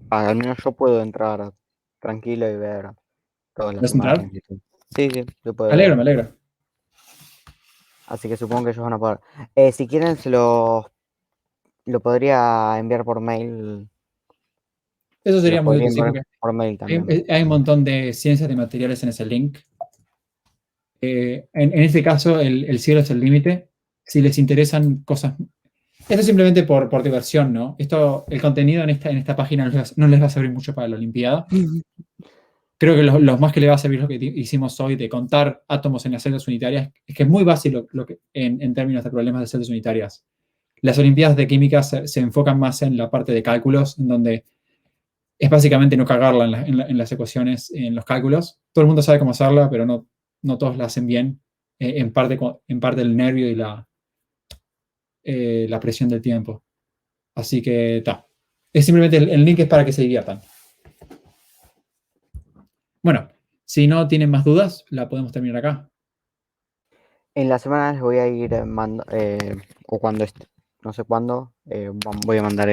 Al menos yo puedo entrar tranquilo y ver todas las ¿Vas a entrar? imágenes y todo. Sí, sí, yo puedo Me alegro, ver. me alegro. Así que supongo que ellos van a poder. Si quieren, lo podría enviar por mail. Eso Se los sería muy podría útil, sí, enviar porque por mail hay, también. hay un montón de ciencias de materiales en ese link. En este caso, el cielo es el límite. Si les interesan cosas. Esto es simplemente por diversión, ¿no? El contenido en esta página no les va a servir mucho para la Olimpiada. Creo que los más que le va a servir lo que hicimos hoy de contar átomos en las celdas unitarias es que es muy básico en términos de problemas de celdas unitarias. Las Olimpiadas de Química se enfocan más en la parte de cálculos, en donde es básicamente no cagarla en las ecuaciones, en los cálculos. Todo el mundo sabe cómo hacerla, pero no todos la hacen bien, en parte el nervio y la presión del tiempo. Así que está. Es simplemente el link es para que se diviertan. Bueno, si no tienen más dudas, la podemos terminar acá. En la semana les voy a ir o cuando no sé cuándo, voy a mandar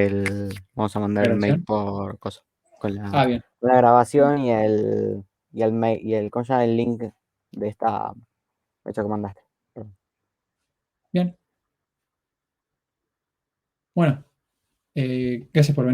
vamos a mandar el mail ¿Grabación? por cosa, Bien. con la grabación y el mail, ¿cómo se llama? El link de esta fecha que mandaste. Perdón. Bien. Bueno, gracias por venir.